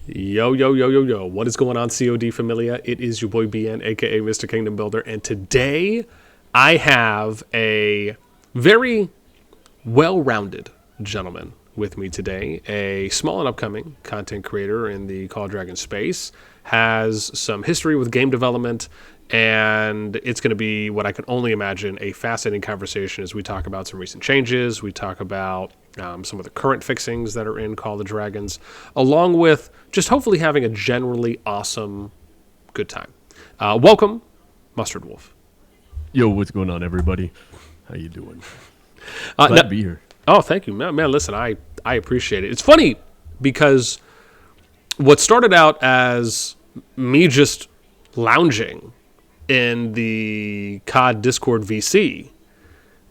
Yo, yo, yo, yo, yo. What is going on, COD Familia? It is your boy BN, aka Mr. Kingdom Builder, and today I have a very well-rounded gentleman with me today. A small and upcoming content creator in the Call of Dragon space, has some history with game development, and it's going to be what I can only imagine a fascinating conversation as we talk about some recent changes. We talk about some of the current fixings that are in Call of Dragons, along with just hopefully having a generally awesome good time. Welcome, Mustard Wolf. Yo, what's going on, everybody? How you doing? Glad to be here. Oh, thank you, man. Listen, I appreciate it. It's funny because what started out as me just lounging in the COD Discord VC,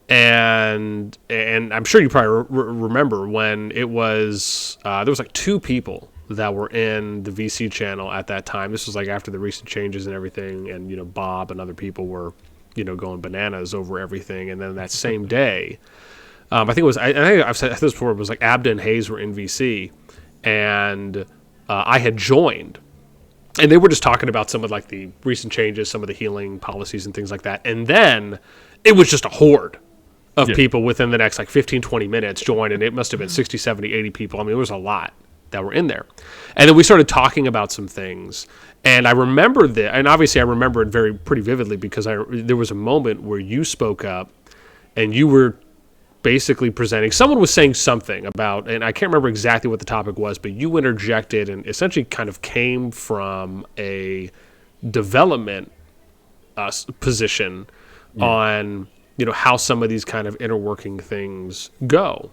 and I'm sure you probably remember when it was there was like two people that were in the VC channel at that time. This was like after the recent changes and everything, and Bob and other people were going bananas over everything. And then that same day, I think it was I think I've said this before. It was like Abda and Hayes were in VC, and I had joined. And they were just talking about some of like the recent changes, some of the healing policies and things like that. And then it was just a horde of people within the next like 15, 20 minutes joined. And it must have been 60, 70, 80 people. I mean, it was a lot that were in there. And then we started talking about some things. And I remember that, and obviously I remember it pretty vividly because there was a moment where you spoke up and you were basically presenting. Someone was saying something about, and I can't remember exactly what the topic was, but you interjected and essentially kind of came from a development position on how some of these kind of interworking things go.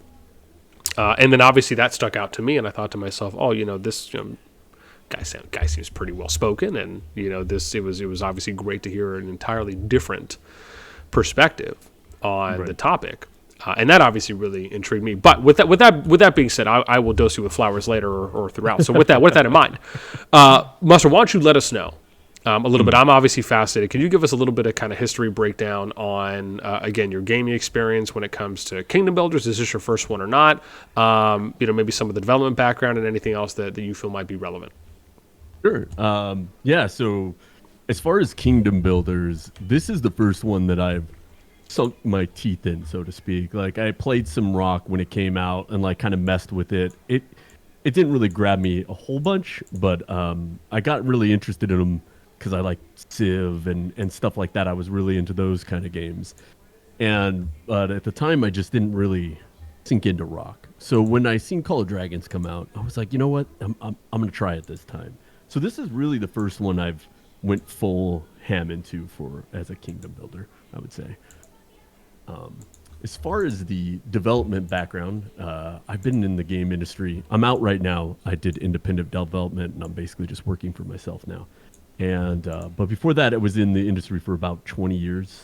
And then obviously that stuck out to me, and I thought to myself, this guy seems pretty well spoken, and it was obviously great to hear an entirely different perspective on the topic. And that obviously really intrigued me. But with that being said, I will dose you with flowers later or throughout. So with that in mind, Mustard, why don't you let us know a little bit? I'm obviously fascinated. Can you give us a little bit of kind of history breakdown on again your gaming experience when it comes to Kingdom Builders? Is this your first one or not? Maybe some of the development background and anything else that you feel might be relevant. Sure. So as far as Kingdom Builders, this is the first one that I've sunk my teeth in, so to speak. Like, I played some Rock when it came out and like kind of messed with it. It didn't really grab me a whole bunch, but I got really interested in them because I like Civ and stuff like that. I was really into those kind of games, but at the time I just didn't really sink into Rock. So when I seen Call of Dragons come out, I was like, you know what, I'm gonna try it this time. So this is really the first one I've went full ham into as a Kingdom Builder, I would say. As far as the development background, I've been in the game industry. I'm out right now. I did independent development, and I'm basically just working for myself now. But before that, I was in the industry for about 20 years.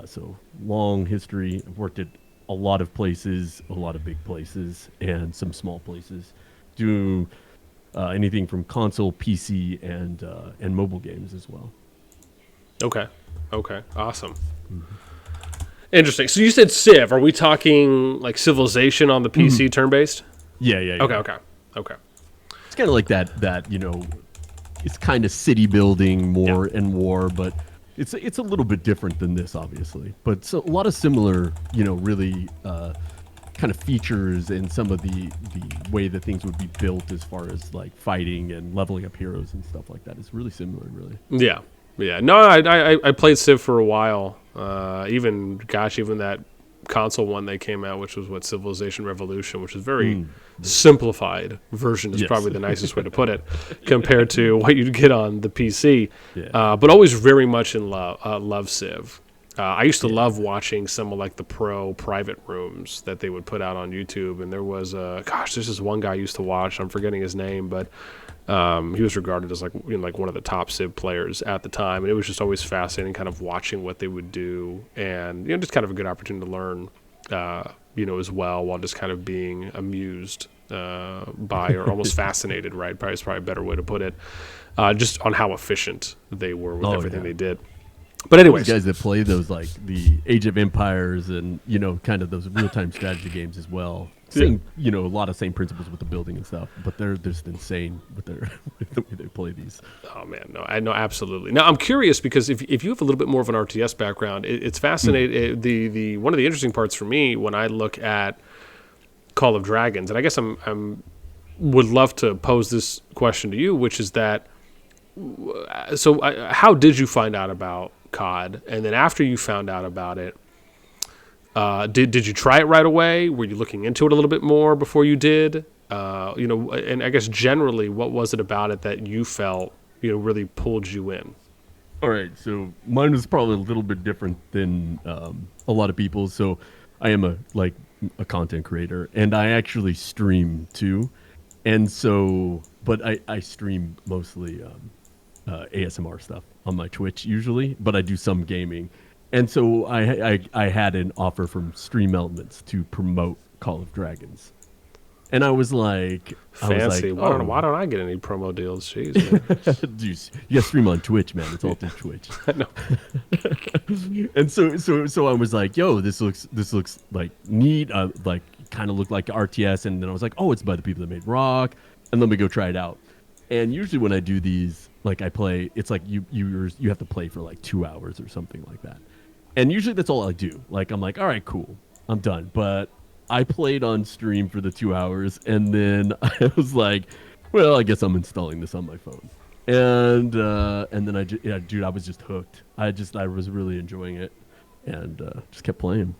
So long history. I've worked at a lot of places, a lot of big places, and some small places. Do anything from console, PC, and mobile games as well. Okay, Awesome. Mm-hmm. Interesting. So you said Civ. Are we talking like Civilization on the PC turn-based? Yeah. Okay. It's kind of like that. It's kind of city building more and war, but it's a little bit different than this, obviously. But so a lot of similar, really kind of features and some of the way that things would be built as far as like fighting and leveling up heroes and stuff like that. It's really similar, really. Yeah. No, I played Civ for a while. Even that console one they came out, which was Civilization Revolution, which is very simplified version is probably the nicest way to put it compared to what you'd get on the PC. But always very much in love Civ. I used to love watching some of like the pro private rooms that they would put out on YouTube, and there was there's this one guy I used to watch. I'm forgetting his name, but he was regarded as like one of the top Civ players at the time, and it was just always fascinating, kind of watching what they would do, and just kind of a good opportunity to learn, as well, while just kind of being amused by or almost fascinated, right? Probably a better way to put it, just on how efficient they were with everything they did. But anyways, those guys that play those like the Age of Empires and kind of those real-time strategy games as well. same, a lot of same principles with the building and stuff, but they're just insane with their with the way they play these. Oh man, no, I know absolutely. Now I'm curious because if you have a little bit more of an RTS background, it's fascinating. The one of the interesting parts for me when I look at Call of Dragons, and I guess I'm would love to pose this question to you, which is that how did you find out about COD, and then after you found out about it, did you try it right away? Were you looking into it a little bit more before you did? And I guess generally, what was it about it that you felt really pulled you in? All right, so mine was probably a little bit different than a lot of people. So I am a content creator, and I actually stream too. And so, but I stream mostly ASMR stuff on my Twitch usually, but I do some gaming. And so I had an offer from Stream Elements to promote Call of Dragons. And I was like, fancy. Why don't I get any promo deals? Jeez. Dude, you got to stream on Twitch, man. It's all through Twitch. No. And so I was like, yo, this looks like neat. Like kind of looked like RTS. And then I was like, oh, it's by the people that made Rock. And let me go try it out. And usually when I do these, like I play, it's like you have to play for like 2 hours or something like that. And usually that's all I do. Like I'm like, all right, cool, I'm done. But I played on stream for the 2 hours, and then I was like, well, I guess I'm installing this on my phone. And then I was just hooked. I was really enjoying it, and just kept playing.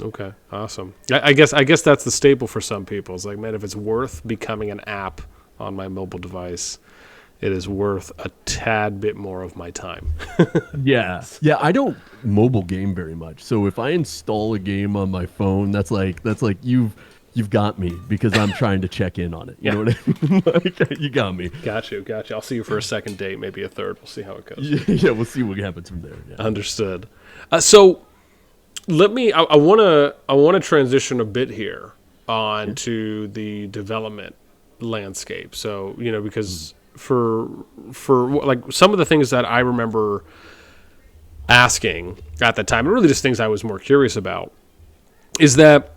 Okay, awesome. I guess that's the staple for some people. It's like, man, if it's worth becoming an app on my mobile device, it is worth a tad bit more of my time. Yeah. I don't mobile game very much. So if I install a game on my phone, that's like you've got me, because I'm trying to check in on it. You know what I mean? Like, you got me. Got you. I'll see you for a second date, maybe a third. We'll see how it goes. Yeah, we'll see what happens from there. Yeah. Understood. So let me. I want to transition a bit here on to the development landscape. So because. For like some of the things that I remember asking at the time, and really just things I was more curious about, is that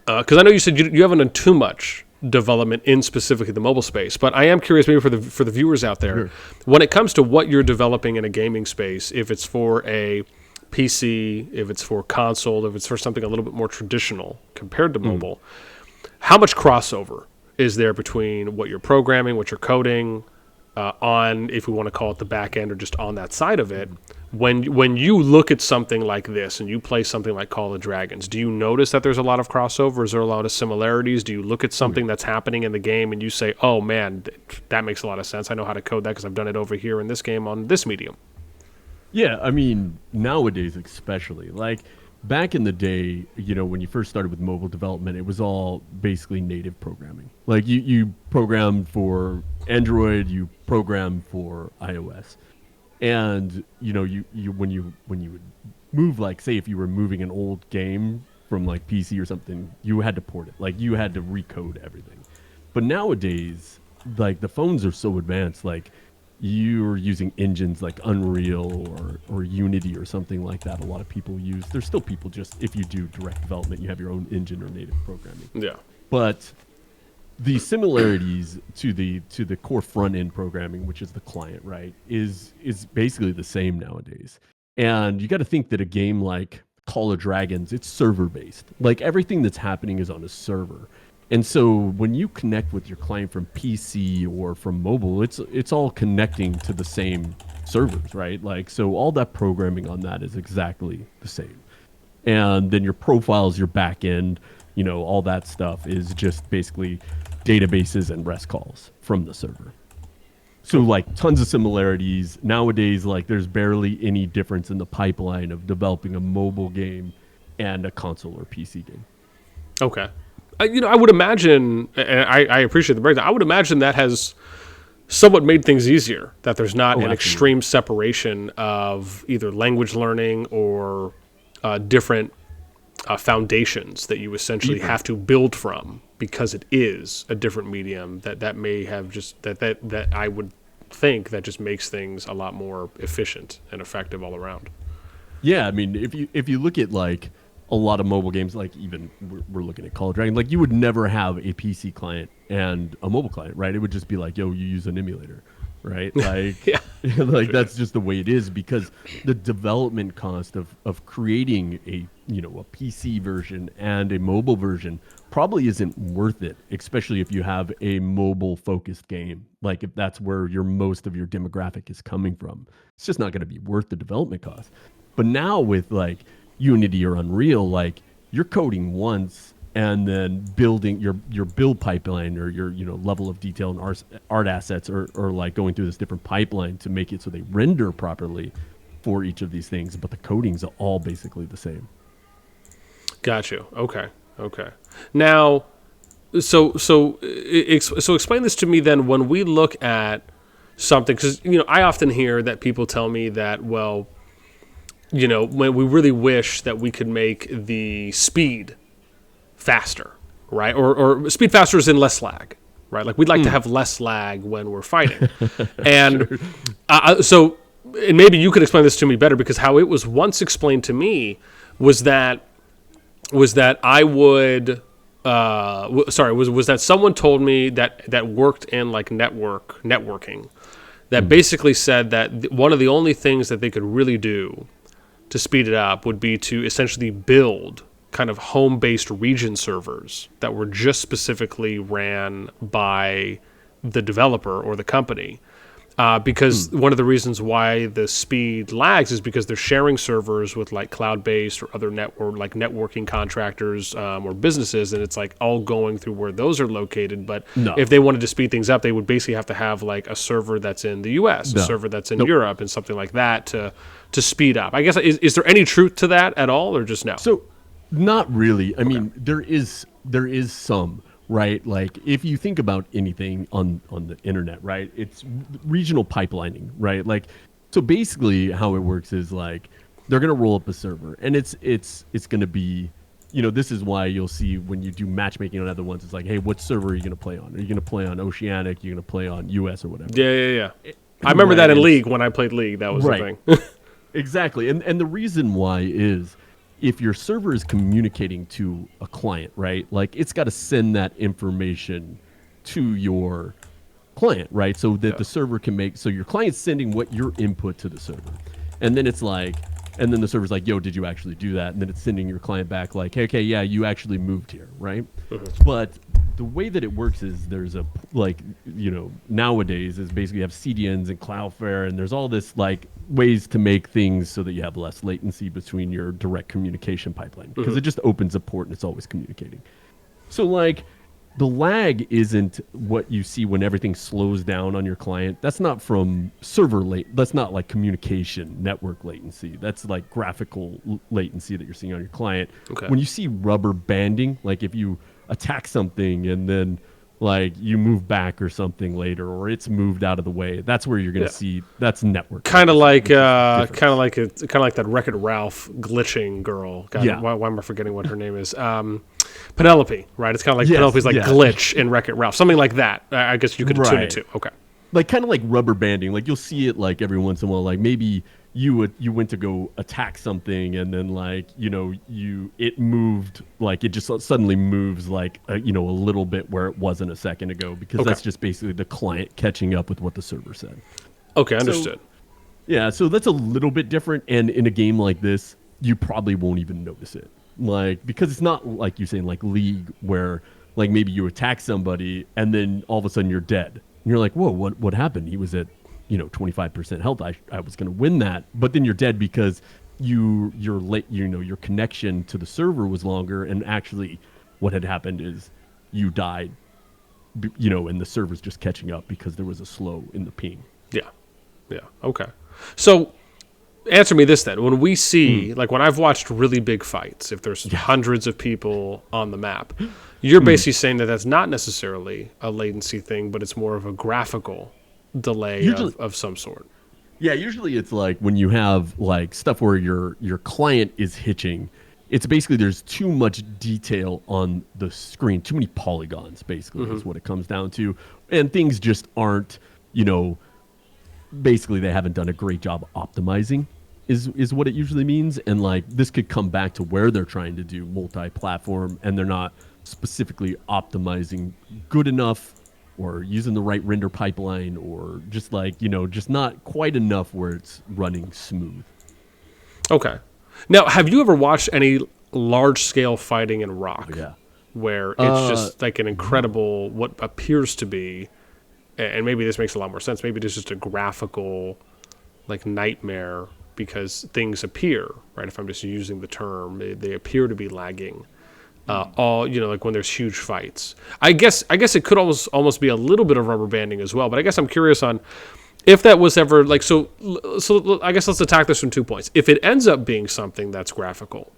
because I know you said you haven't done too much development in specifically the mobile space, but I am curious maybe for the viewers out there, sure, when it comes to what you're developing in a gaming space, if it's for a PC, if it's for console, if it's for something a little bit more traditional compared to mobile, how much crossover is there between what you're programming, what you're coding, on, if we want to call it the back end, or just on that side of it? When you look at something like this and you play something like Call of Dragons, do you notice that there's a lot of crossover? Is there a lot of similarities? Do you look at something that's happening in the game and you say, oh man, that makes a lot of sense. I know how to code that because I've done it over here in this game on this medium. Yeah, I mean, nowadays especially, like back in the day, when you first started with mobile development, it was all basically native programming. Like you programmed for Android, you programmed for iOS. And you when you would move, like say if you were moving an old game from like PC or something, you had to port it. Like you had to recode everything. But nowadays, like the phones are so advanced, like you're using engines like Unreal or Unity or something like that. A lot of people use. There's still people just, if you do direct development, you have your own engine or native programming. Yeah. But the similarities to the core front end programming, which is the client, right, is basically the same nowadays. And you got to think that a game like Call of Dragons, it's server based. Like everything that's happening is on a server. And so when you connect with your client from PC or from mobile, it's all connecting to the same servers, right? Like, so all that programming on that is exactly the same. And then your profiles, your back end, all that stuff is just basically databases and REST calls from the server. So like tons of similarities. Nowadays, like there's barely any difference in the pipeline of developing a mobile game and a console or PC game. Okay. I would imagine, and I appreciate the breakdown, I would imagine that has somewhat made things easier, that there's not an extreme separation of either language learning or different foundations that you essentially have to build from, because it is a different medium that may have just, that I would think that just makes things a lot more efficient and effective all around. Yeah, I mean, if you look at like a lot of mobile games, like even we're looking at Call of Dragon, like you would never have a PC client and a mobile client, right? It would just be like, yo, you use an emulator, right? Like, Yeah. like that's just the way it is, because the development cost of creating a PC version and a mobile version probably isn't worth it, especially if you have a mobile focused game. Like if that's where most of your demographic is coming from, it's just not going to be worth the development cost. But now with like Unity or Unreal, like you're coding once and then building your build pipeline or your level of detail and art assets or like going through this different pipeline to make it so they render properly for each of these things, but the coding's all basically the same. Got you. Okay. Now, so explain this to me then. When we look at something, because I often hear that people tell me that, well, when we really wish that we could make the speed faster, right? Or speed faster is in less lag, right? Like we'd like to have less lag when we're fighting. And sure. And maybe you could explain this to me better, because how it was once explained to me was that I would was that someone told me that worked in like networking that basically said that one of the only things that they could really do to speed it up would be to essentially build kind of home-based region servers that were just specifically ran by the developer or the company. Because one of the reasons why the speed lags is because they're sharing servers with like cloud-based or other networking contractors or businesses, and it's like all going through where those are located. But if they wanted to speed things up, they would basically have to have like a server that's in the U.S., a server that's in Europe, and something like that to speed up. I guess is there any truth to that at all, or just no? So, not really. I mean, there is some. Right, like if you think about anything on the internet, right, it's regional pipelining, right? Like, so basically how it works is like they're gonna roll up a server, and it's gonna be, this is why you'll see when you do matchmaking on other ones, it's like, hey, what server are you gonna play on? Are you gonna play on Oceanic? Are you gonna play on US or whatever? Yeah. I remember that in League when I played League. That was the thing. Exactly, and the reason why is, if your server is communicating to a client, right, like it's got to send that information to your client, right, so that the server can so your client's sending what your input to the server, and then it's like, and then the server's like, yo, did you actually do that? And then it's sending your client back like, hey, okay, yeah, you actually moved here, right? But the way that it works is there's a, like, nowadays is basically you have CDNs and Cloudflare, and there's all this like ways to make things so that you have less latency between your direct communication pipeline, because it just opens a port and it's always communicating. So like the lag isn't what you see when everything slows down on your client. That's not from that's not like communication network latency. That's like graphical latency that you're seeing on your client. Okay. When you see rubber banding, like if you attack something and then like you move back or something later, or it's moved out of the way, that's where you're going to see that's network. Kind of like that Wreck-It Ralph glitching girl. God, why am I forgetting what her name is? Penelope, right? It's kind of like Penelope's glitch in Wreck-It Ralph, something like that. I guess you could tune it to. Okay. Like kind of like rubber banding. Like you'll see it like every once in a while. Like maybe you went to go attack something, and then like it moved, like it just suddenly moves like a little bit where it wasn't a second ago, because that's just basically the client catching up with what the server said. Okay, understood. So that's a little bit different, and in a game like this, you probably won't even notice it, like because it's not like you're saying like League, where like maybe you attack somebody and then all of a sudden you're dead. And you're like, whoa, what happened? He was at 25% health. I was going to win that, but then you're dead because your connection to the server was longer, and actually what had happened is you died, and the server's just catching up because there was a slow in the ping. Yeah. Okay. So answer me this then. When we see, like when I've watched really big fights, if there's hundreds of people on the map, you're basically saying that that's not necessarily a latency thing, but it's more of a graphical delay of some sort. Yeah, usually it's like when you have like stuff where your client is hitching, it's basically there's too much detail on the screen, too many polygons basically is what it comes down to, and things just aren't, basically they haven't done a great job optimizing is what it usually means. And like this could come back to where they're trying to do multi-platform and they're not specifically optimizing good enough or using the right render pipeline or just like, just not quite enough where it's running smooth. Okay. Now, have you ever watched any large-scale fighting in Rock? Oh, yeah. Where it's just like an incredible, what appears to be, and maybe this makes a lot more sense, maybe it's just a graphical like nightmare because things appear, right? If I'm just using the term, they appear to be lagging. All like when there's huge fights. I guess it could almost be a little bit of rubber banding as well. But I guess I'm curious on if that was ever like so. I guess let's attack this from 2 points. If it ends up being something that's graphical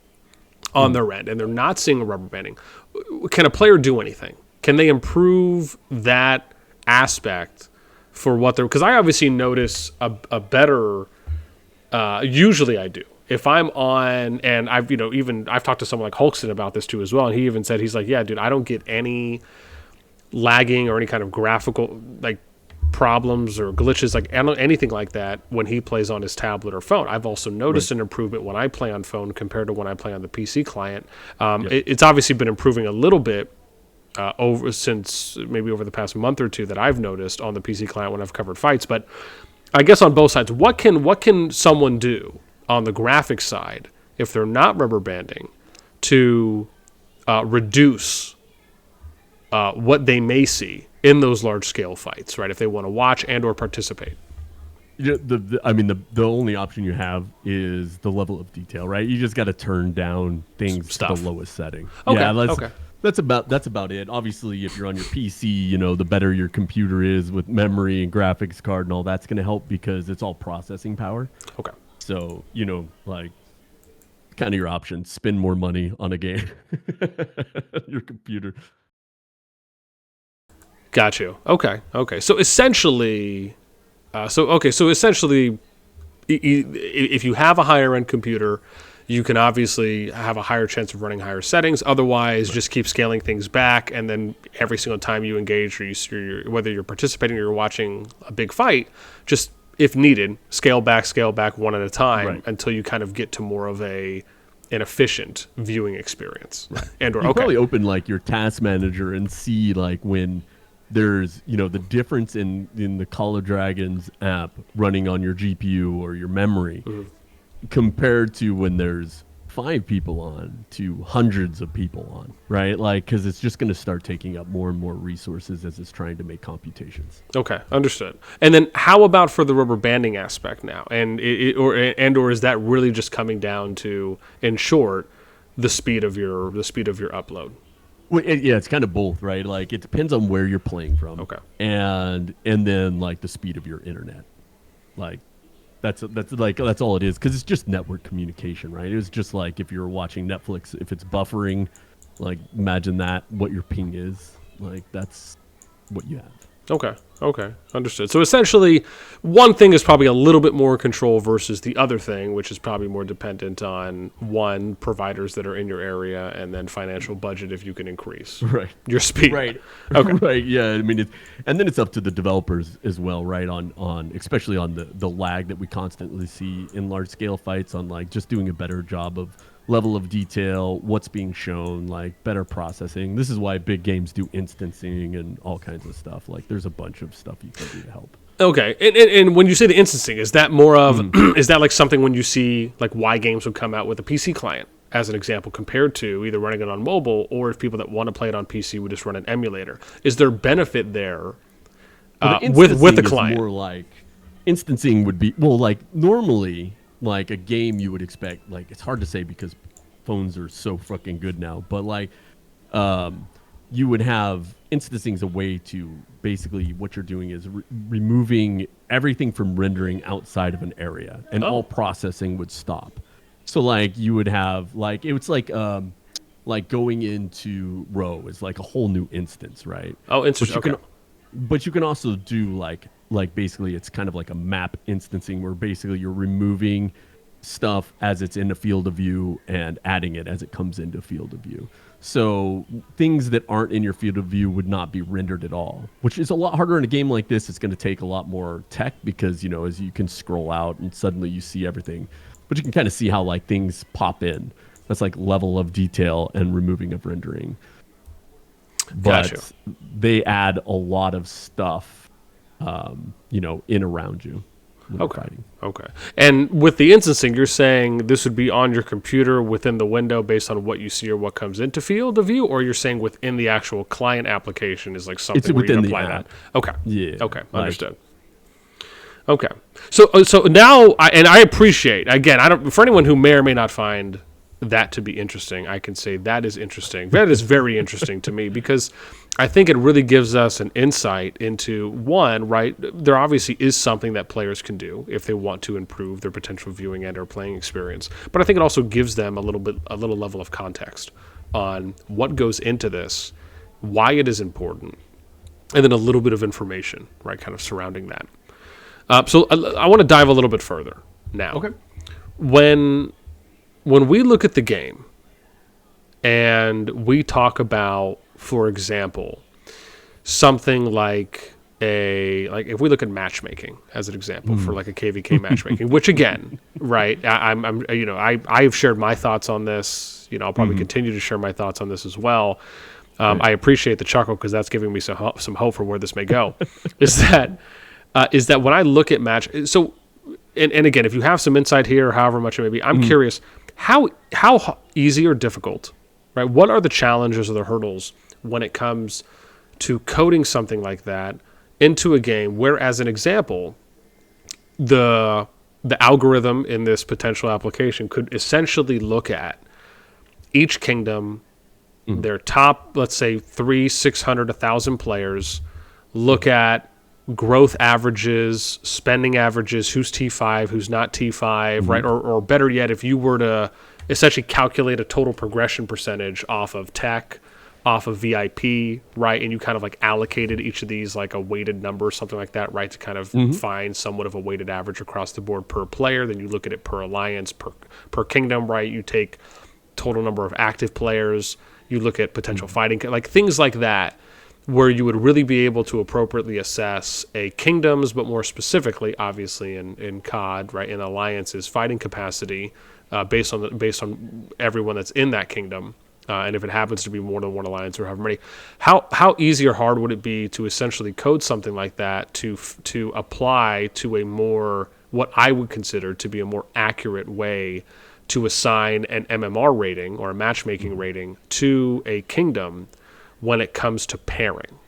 on their end and they're not seeing a rubber banding, can a player do anything? Can they improve that aspect for what they're? Because I obviously notice a better. Usually I do. If I'm on, and I've talked to someone like Hulkson about this too as well, and he even said, he's like, yeah, dude, I don't get any lagging or any kind of graphical like problems or glitches, like anything like that when he plays on his tablet or phone. I've also noticed an improvement when I play on phone compared to when I play on the PC client. It's obviously been improving a little bit over the past month or two that I've noticed on the PC client when I've covered fights. But I guess on both sides, what can someone do on the graphics side, if they're not rubber banding, to reduce what they may see in those large scale fights, right? If they want to watch and or participate. Yeah, the only option you have is the level of detail, right? You just got to turn down things to the lowest setting. Okay. Yeah, that's about it. Obviously, if you're on your PC, the better your computer is with memory and graphics card and all that's going to help because it's all processing power. Okay. So, like kind of your options, spend more money on a game, your computer. Got you. Okay. So essentially, if you have a higher end computer, you can obviously have a higher chance of running higher settings. Otherwise, just keep scaling things back, and then every single time you engage, or whether you're participating or you're watching a big fight, just if needed, scale back one at a time until you kind of get to more of an efficient viewing experience. Right. And you probably open like your task manager and see like when there's the difference in the Call of Dragons app running on your GPU or your memory compared to when there's 5 people on to hundreds of people on, right? Like, because it's just going to start taking up more and more resources as it's trying to make computations. Okay, understood. And then how about for the rubber banding aspect now? And or is that really just coming down to, in short, the speed of your upload? Well, it's kind of both, right? Like it depends on where you're playing from. Okay. And then like the speed of your internet, like. That's all it is because it's just network communication, right? It's just like if you're watching Netflix, if it's buffering, like imagine what your ping is, like that's what you have. Okay, understood. So essentially, one thing is probably a little bit more control versus the other thing, which is probably more dependent on providers that are in your area, and then financial budget if you can increase your speed. Right. Okay. Right. Yeah. I mean, and then it's up to the developers as well, right? On especially on the lag that we constantly see in large scale fights, on like just doing a better job of level of detail, what's being shown, like better processing. This is why big games do instancing and all kinds of stuff. Like there's a bunch of stuff you can do to help. Okay, and when you say the instancing, is that more of is that like something when you see like why games would come out with a PC client as an example compared to either running it on mobile, or if people that want to play it on PC would just run an emulator? Is there benefit there with the client? More like instancing would be like normally. Like a game you would expect, like it's hard to say because phones are so fucking good now, but like you would have instancing as a way to basically what you're doing is removing everything from rendering outside of an area, and all processing would stop. So like you would have like it's like going into Row is like a whole new instance, right? Oh, instance. But you can also do like basically it's kind of like a map instancing where basically you're removing stuff as it's in the field of view and adding it as it comes into field of view. So things that aren't in your field of view would not be rendered at all, which is a lot harder in a game like this. It's going to take a lot more tech because, as you can scroll out and suddenly you see everything. but you can kind of see how like things pop in. That's like level of detail and removing of rendering. But Gotcha. they add a lot of stuff, in around you when you're Okay. fighting. Okay. And with the instancing, you're saying this would be on your computer within the window based on what you see or what comes into field of view, or you're saying within the actual client application is like It's something where you within can the apply app. that. Okay. Yeah. Okay. Like, Understood. Okay. So now, I appreciate, again, I don't, for anyone who may or may not find that to be interesting, I can say that is interesting. That is very interesting to me because I think it really gives us an insight into one, right? There obviously is something that players can do if they want to improve their potential viewing and or playing experience. But I think it also gives them a little level of context on what goes into this, why it is important, and then a little bit of information, right, kind of surrounding that. So I want to dive a little bit further now. okay. When we look at the game and we talk about, for example, something like if we look at matchmaking as an example for like a KVK matchmaking, which again, right, I've shared my thoughts on this. I'll probably continue to share my thoughts on this as well. I appreciate the chuckle because that's giving me some hope for where this may go. is that when I look at so and again, if you have some insight here, or however much it may be, I'm curious how easy or difficult, right? What are the challenges or the hurdles when it comes to coding something like that into a game where, as an example, the algorithm in this potential application could essentially look at each kingdom, their top, let's say 300, 600, 1,000 players, look at growth averages, spending averages, who's T5, who's not T5, right? Or better yet, if you were to essentially calculate a total progression percentage off of tech, off of VIP, right? And you kind of like allocated each of these like a weighted number or something like that, right? To kind of find somewhat of a weighted average across the board per player. Then you look at it per alliance, per kingdom, right? You take total number of active players, you look at potential fighting, like things like that, where you would really be able to appropriately assess a kingdom's, but more specifically, obviously in CoD, right, in alliances, fighting capacity based on everyone that's in that kingdom, and if it happens to be more than one alliance or however many, how easy or hard would it be to essentially code something like that to apply to a more, what I would consider to be a more accurate way to assign an MMR rating or a matchmaking rating to a kingdom when it comes to pairing?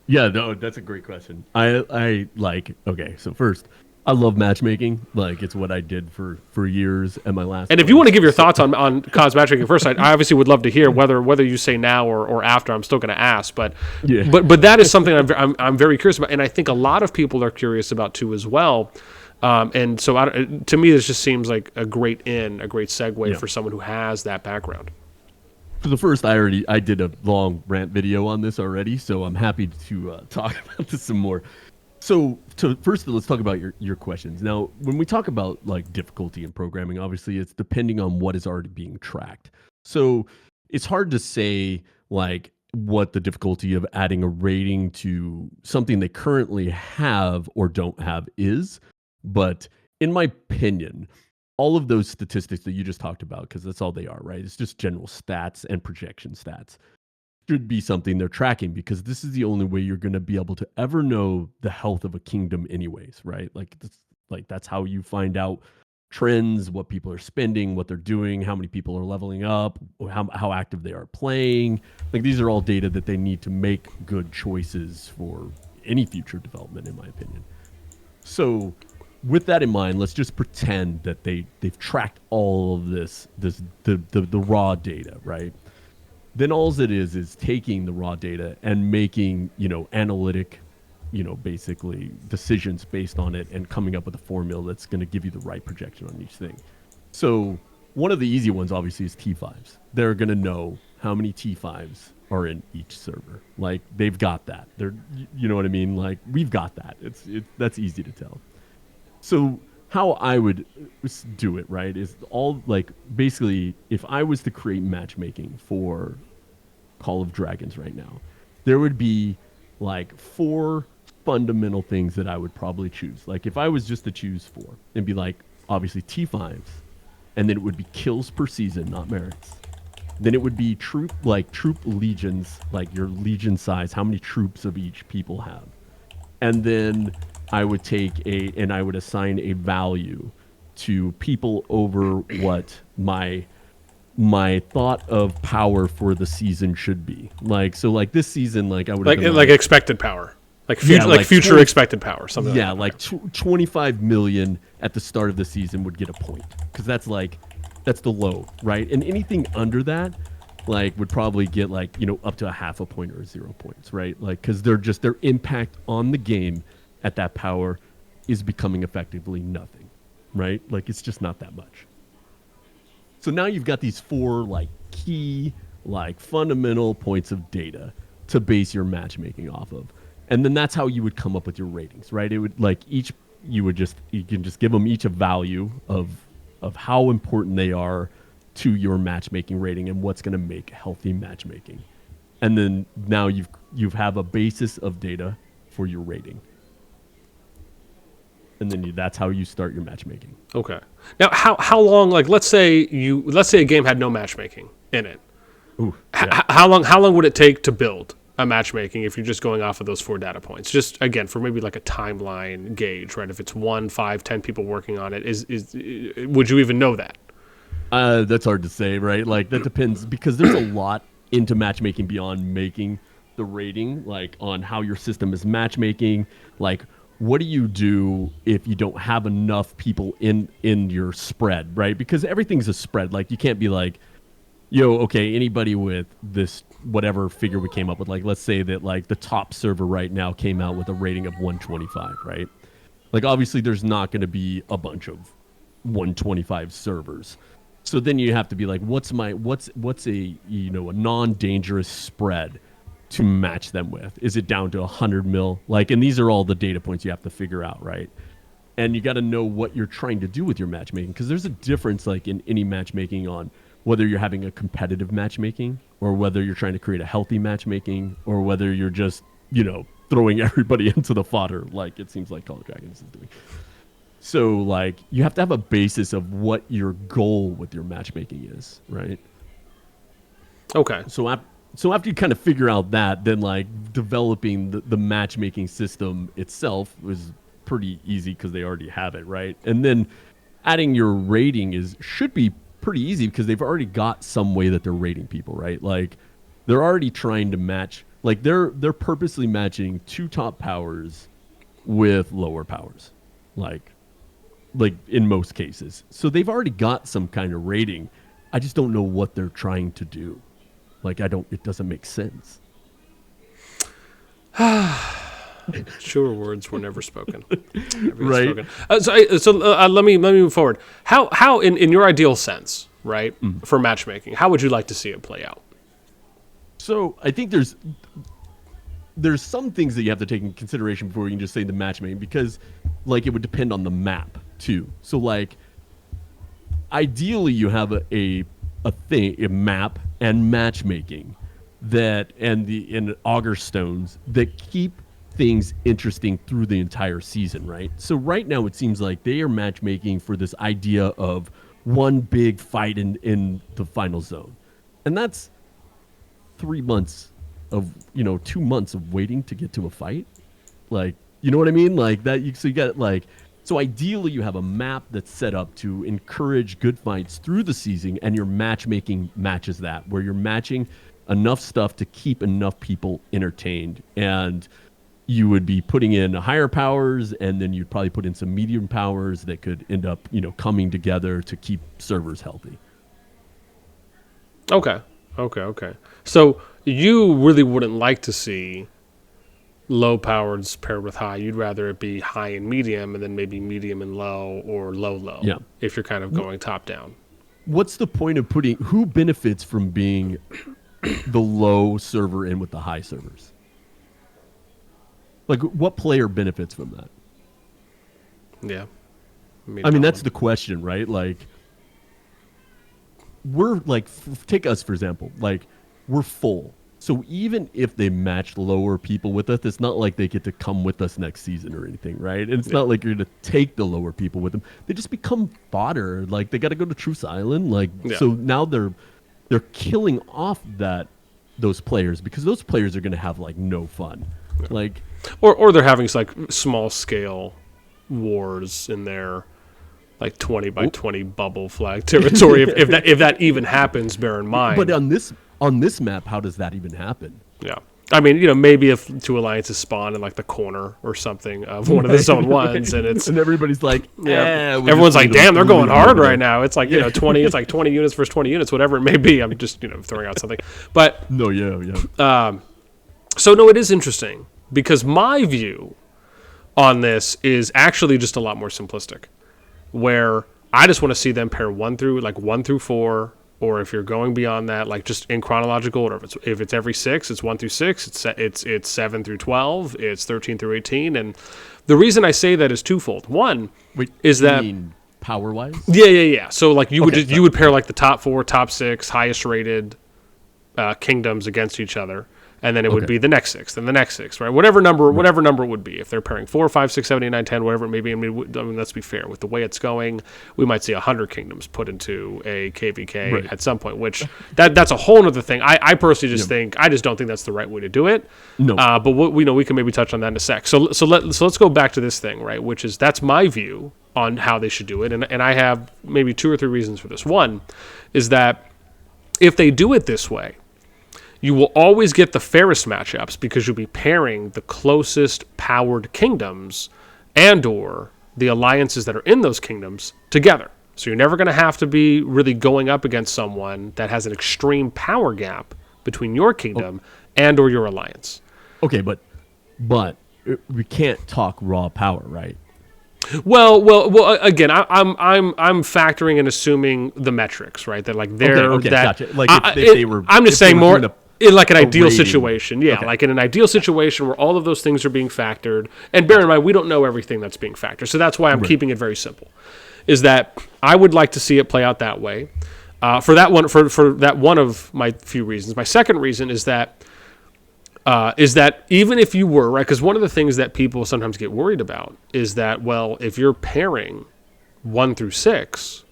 Yeah, no, that's a great question. I like, okay, so first, I love matchmaking. Like, it's what I did for years at my last And if you want to give your thoughts on COD's matchmaking first, I obviously would love to hear whether you say now or after. I'm still going to ask, but Yeah. but that is something I'm very curious about, and I think a lot of people are curious about too as well. And so to me, this just seems like a great segue for someone who has that background. For the first, I did a long rant video on this already, so I'm happy to talk about this some more. So first, let's talk about your questions. Now, when we talk about like difficulty in programming, obviously it's depending on what is already being tracked. So it's hard to say like what the difficulty of adding a rating to something they currently have or don't have is. But in my opinion, all of those statistics that you just talked about, because that's all they are, right? It's just general stats and projection stats, should be something they're tracking, because this is the only way you're going to be able to ever know the health of a kingdom anyways, right? That's how you find out trends, what people are spending, what they're doing, how many people are leveling up, how active they are playing. Like, these are all data that they need to make good choices for any future development, in my opinion. So with that in mind, let's just pretend that they've tracked all of the raw data, right? Then all it is taking the raw data and making, analytic, basically decisions based on it and coming up with a formula that's going to give you the right projection on each thing. So one of the easy ones, obviously, is T5s. They're going to know how many T5s are in each server. Like, they've got that. You know what I mean? Like, we've got that. That's easy to tell. So how I would do it, right, is all like, basically, if I was to create matchmaking for Call of Dragons right now, there would be like 4 fundamental things that I would probably choose. Like, if I was just to choose 4 and be like, obviously T5s, and then it would be kills per season, not merits. Then it would be troop legions, like your legion size, how many troops of each people have. And then I would I would assign a value to people over what my thought of power for the season should be. Like, so like this season, like I would like expected power. Like future, like future 20, expected power, something. Yeah, like that. like 25 million at the start of the season would get a point, because that's the low, right? And anything under that, like, would probably get like, you know, up to a half a point or 0 points, right? Like, because their impact on the game at that power is becoming effectively nothing, right? Like, it's just not that much. So now you've got these 4 like key, like fundamental points of data to base your matchmaking off of. And then that's how you would come up with your ratings, right? It would like you can just give them each a value of how important they are to your matchmaking rating and what's going to make healthy matchmaking. And then now you have a basis of data for your rating. And then that's how you start your matchmaking. Okay. Now, how long? Like, let's say a game had no matchmaking in it. Ooh, yeah. How long would it take to build a matchmaking if you're just going off of those 4 data points? Just again, for maybe like a timeline gauge, right? If it's 1, 5, 10 people working on it, would you even know that? That's hard to say, right? Like, that depends, because there's a lot into matchmaking beyond making the rating, like on how your system is matchmaking. Like, what do you do if you don't have enough people in your spread, right? Because everything's a spread. Like, you can't be like, yo, okay, anybody with this whatever figure we came up with, like, let's say that like the top server right now came out with a rating of 125, right? Like, obviously there's not going to be a bunch of 125 servers. So then you have to be like, what's a, you know, a non-dangerous spread to match them with? Is it down to 100 mil? Like, and these are all the data points you have to figure out, right? And you got to know what you're trying to do with your matchmaking, because there's a difference, like in any matchmaking, on whether you're having a competitive matchmaking or whether you're trying to create a healthy matchmaking, or whether you're just, you know, throwing everybody into the fodder like it seems like Call of Dragons is doing. So, like, you have to have a basis of what your goal with your matchmaking is, right? Okay. So after you kind of figure out that, then like developing the matchmaking system itself was pretty easy because they already have it, right? And then adding your rating should be pretty easy because they've already got some way that they're rating people, right? Like, they're already trying to match, like they're purposely matching 2 top powers with lower powers, like in most cases. So they've already got some kind of rating. I just don't know what they're trying to do. Like, it doesn't make sense. Truer words were never spoken. Right. Spoken. So let me move forward. How in your ideal sense, right, for matchmaking, how would you like to see it play out? So I think there's some things that you have to take in consideration before you can just say the matchmaking, because like it would depend on the map too. So like, ideally you have a map and matchmaking and auger stones that keep things interesting through the entire season, right? So right now it seems like they are matchmaking for this idea of one big fight in the final zone, and that's 3 months of 2 months of waiting to get to a fight. Like, you know what I mean? Like that. So you got like. So ideally, you have a map that's set up to encourage good fights through the season, and your matchmaking matches that, where you're matching enough stuff to keep enough people entertained. And you would be putting in higher powers, and then you'd probably put in some medium powers that could end up, coming together to keep servers healthy. Okay. So you really wouldn't like to see low powers paired with high. You'd rather it be high and medium, and then maybe medium and low, or low. Yeah. If you're kind of going top down. What's the point of who benefits from being the low server in with the high servers? Like, what player benefits from that? Yeah. I mean, that's the question, right? Like, we're like, take us for example, like, we're full. So even if they match lower people with us, it's not like they get to come with us next season or anything, right? And it's not like you're going to take the lower people with them. They just become fodder. Like they got to go to Truce Island. Like so now they're killing off those players because those players are going to have like no fun. Yeah. Like or they're having like small scale wars in their like 20 by 20 bubble flag territory if that even happens, bear in mind. But on this map, how does that even happen? Yeah. I mean, maybe if two alliances spawn in like the corner or something of one of the zone ones, and it's and everybody's like, everyone's like, damn, they're going hard right now. It's like 20, it's like 20 units versus 20 units, whatever it may be. I'm just throwing out something, but so no, it is interesting because my view on this is actually just a lot more simplistic, where I just want to see them pair 1 through 4. Or if you're going beyond that, like just in chronological order, if it's every 6, it's 1 through 6, it's 7 through 12, it's 13 through 18, and the reason I say that is twofold. One is that power wise. Yeah. So like you would pair like the top 4, top 6 highest rated kingdoms against each other. And then it would be the next 6, and the next 6, right? Whatever number it would be. If they're pairing 4, 5, 6, 7, 8, 9, 10, whatever it may be. I mean, let's be fair. With the way it's going, we might see 100 kingdoms put into a KVK at some point, which that's a whole other thing. I personally just think, I just don't think that's the right way to do it. No. But we can maybe touch on that in a sec. So let's go back to this thing, right? Which is, that's my view on how they should do it. And I have maybe 2 or 3 reasons for this. One is that if they do it this way, you will always get the fairest matchups because you'll be pairing the closest powered kingdoms and or the alliances that are in those kingdoms together. So you're never going to have to be really going up against someone that has an extreme power gap between your kingdom and or your alliance. Okay, but we can't talk raw power, right? Well. Again, I'm factoring and assuming the metrics, right? That like they're gotcha. Like if they were. I'm just saying more. In like an ideal situation, like in an ideal situation where all of those things are being factored, and bear in mind, we don't know everything that's being factored, so that's why I'm keeping it very simple, is that I would like to see it play out that way. For that one of my few reasons. My second reason is that even if you were, right, because one of the things that people sometimes get worried about is that, well, if you're pairing 1 through 6,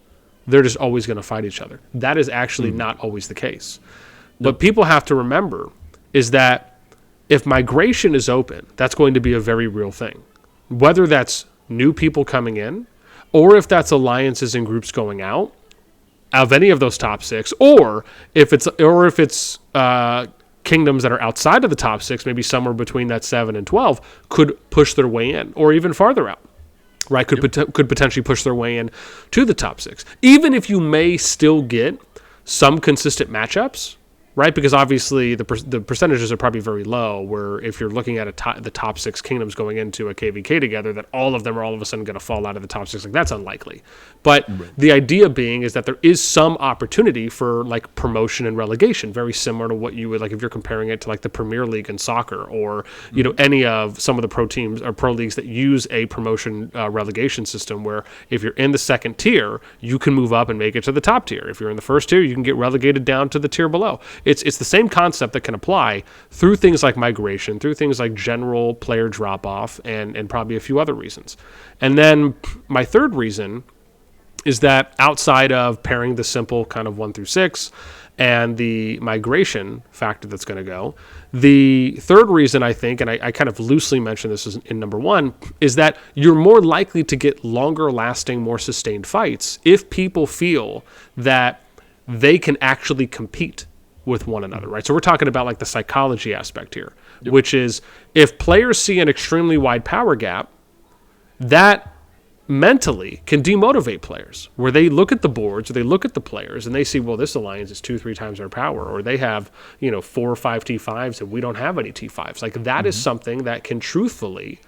they're just always going to fight each other. That is actually not always the case. What people have to remember is that if migration is open, that's going to be a very real thing. Whether that's new people coming in, or if that's alliances and groups going out of any of those top 6, or if it's kingdoms that are outside of the top 6, maybe somewhere between that 7 and 12, could push their way in, or even farther out. Right, could potentially push their way in to the top 6. Even if you may still get some consistent matchups, right? Because obviously the percentages are probably very low, where if you're looking at the top 6 kingdoms going into a KVK together, that all of them are all of a sudden going to fall out of the top 6. Like, that's unlikely. But the idea being is that there is some opportunity for like promotion and relegation, very similar to what you would like if you're comparing it to like the Premier League in soccer, or any of some of the pro teams or pro leagues that use a promotion relegation system, where if you're in the second tier, you can move up and make it to the top tier. If you're in the first tier, you can get relegated down to the tier below. It's the same concept that can apply through things like migration, through things like general player drop-off, and probably a few other reasons. And then my third reason is that outside of pairing the simple kind of 1 through 6 and the migration factor that's going to go, the third reason I think, and I kind of loosely mentioned this in number 1, is that you're more likely to get longer lasting, more sustained fights if people feel that they can actually compete with one another, right? So we're talking about like the psychology aspect here, which is if players see an extremely wide power gap, that mentally can demotivate players, where they look at the boards or they look at the players and they see, well, this alliance is 2-3 times our power, or they have 4 or 5 T5s and we don't have any T5s. Like that is something that can truthfully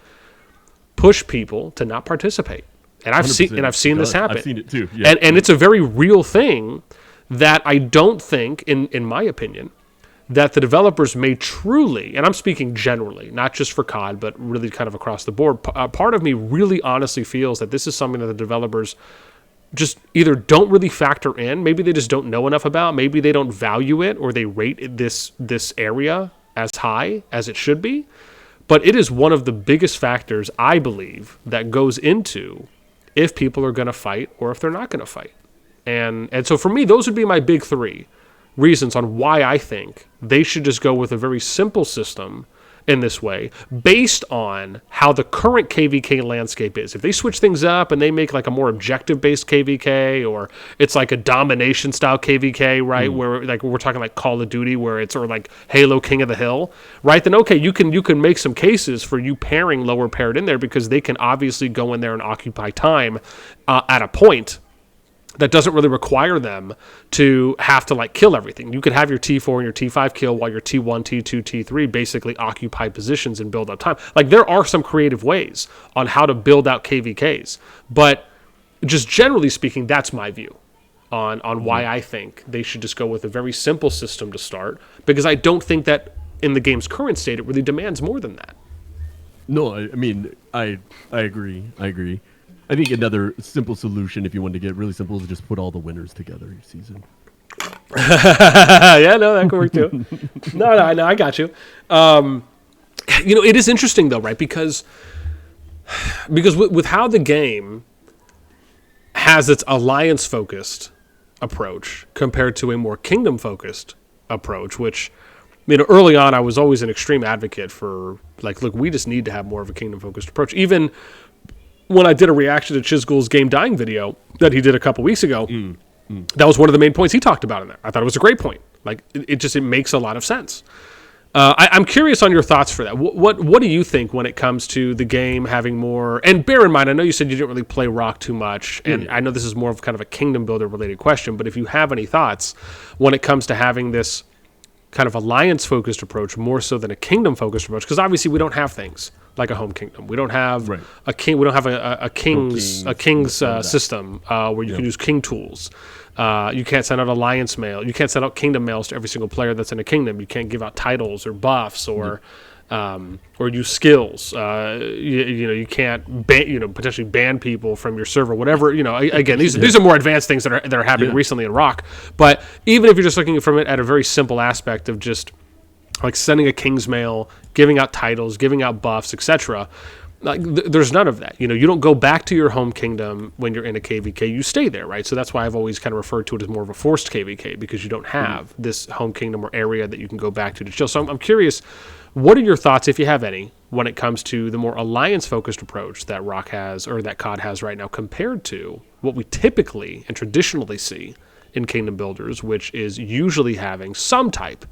push people to not participate. And I've seen this happen. I've seen it too. Yeah. And it's a very real thing that I don't think, in my opinion, that the developers may truly, and I'm speaking generally, not just for COD, but really kind of across the board, part of me really honestly feels that this is something that the developers just either don't really factor in. Maybe they just don't know enough about. Maybe they don't value it, or they rate this area as high as it should be. But it is one of the biggest factors, I believe, that goes into if people are going to fight or if they're not going to fight. And so for me, those would be my big three reasons on why I think they should just go with a very simple system in this way, based on how the current KVK landscape is. If they switch things up and they make like a more objective-based KVK, or it's like a domination-style KVK, right, where like we're talking like Call of Duty, where it's or like Halo King of the Hill, right? Then okay, you can make some cases for you pairing lower paired in there, because they can obviously go in there and occupy time at a point that doesn't really require them to have to like kill everything. You could have your T4 and your T5 kill while your T1, T2, T3 basically occupy positions and build up time. Like there are some creative ways on how to build out KVKs, but just generally speaking, that's my view on why I think they should just go with a very simple system to start, because I don't think that in the game's current state, it really demands more than that. No, I mean, I agree. I think another simple solution, if you want to get really simple, is just put all the winners together each season. Yeah, no, that could work too. No, I got you. It is interesting though, right? Because with how the game has its alliance-focused approach compared to a more kingdom-focused approach, which, early on I was always an extreme advocate for, like, look, we just need to have more of a kingdom-focused approach. Even when I did a reaction to Chisgul's game dying video that he did a couple weeks ago, that was one of the main points he talked about in there. I thought it was a great point. Like, it makes a lot of sense. I'm curious on your thoughts for that. What do you think when it comes to the game having more? And bear in mind, I know you said you didn't really play Rock too much, and I know this is more of kind of a kingdom builder related question, but if you have any thoughts when it comes to having this kind of alliance-focused approach more so than a kingdom-focused approach, because obviously we don't have things like a home kingdom. We don't have a king. We don't have a king's system where you can use king tools. You can't send out alliance mail. You can't send out kingdom mails to every single player that's in a kingdom. You can't give out titles or buffs or use skills. You can't potentially ban people from your server. Whatever. Again, these are more advanced things that are happening recently in Rock. But even if you're just looking from it at a very simple aspect of just like sending a king's mail, giving out titles, giving out buffs, etc. Like there's none of that. You don't go back to your home kingdom when you're in a KVK. You stay there, right? So that's why I've always kind of referred to it as more of a forced KVK, because you don't have this home kingdom or area that you can go back to chill. So I'm curious, what are your thoughts, if you have any, when it comes to the more alliance-focused approach that Rock has or that CoD has right now compared to what we typically and traditionally see in kingdom builders, which is usually having some type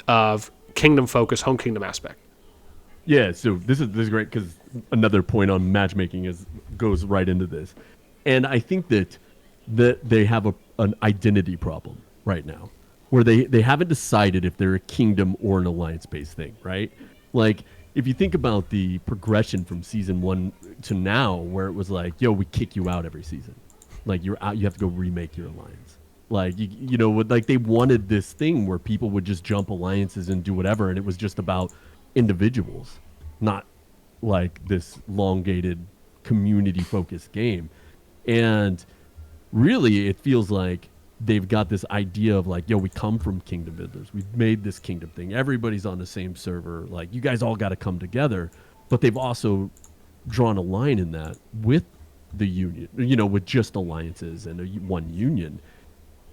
of kingdom focus, home kingdom aspect? Yeah, so this is great, because another point on matchmaking goes right into this, and I think that they have an identity problem right now, where they haven't decided if they're a kingdom or an alliance-based thing, right? Like if you think about the progression from season 1 to now, where it was like, yo, we kick you out every season, like you're out, you have to go remake your alliance. Like like they wanted this thing where people would just jump alliances and do whatever, and it was just about individuals, not like this elongated community-focused game. And really, it feels like they've got this idea of like, yo, we come from kingdom builders. We've made this kingdom thing. Everybody's on the same server. Like, you guys all got to come together. But they've also drawn a line in that with the union, with just alliances and one union.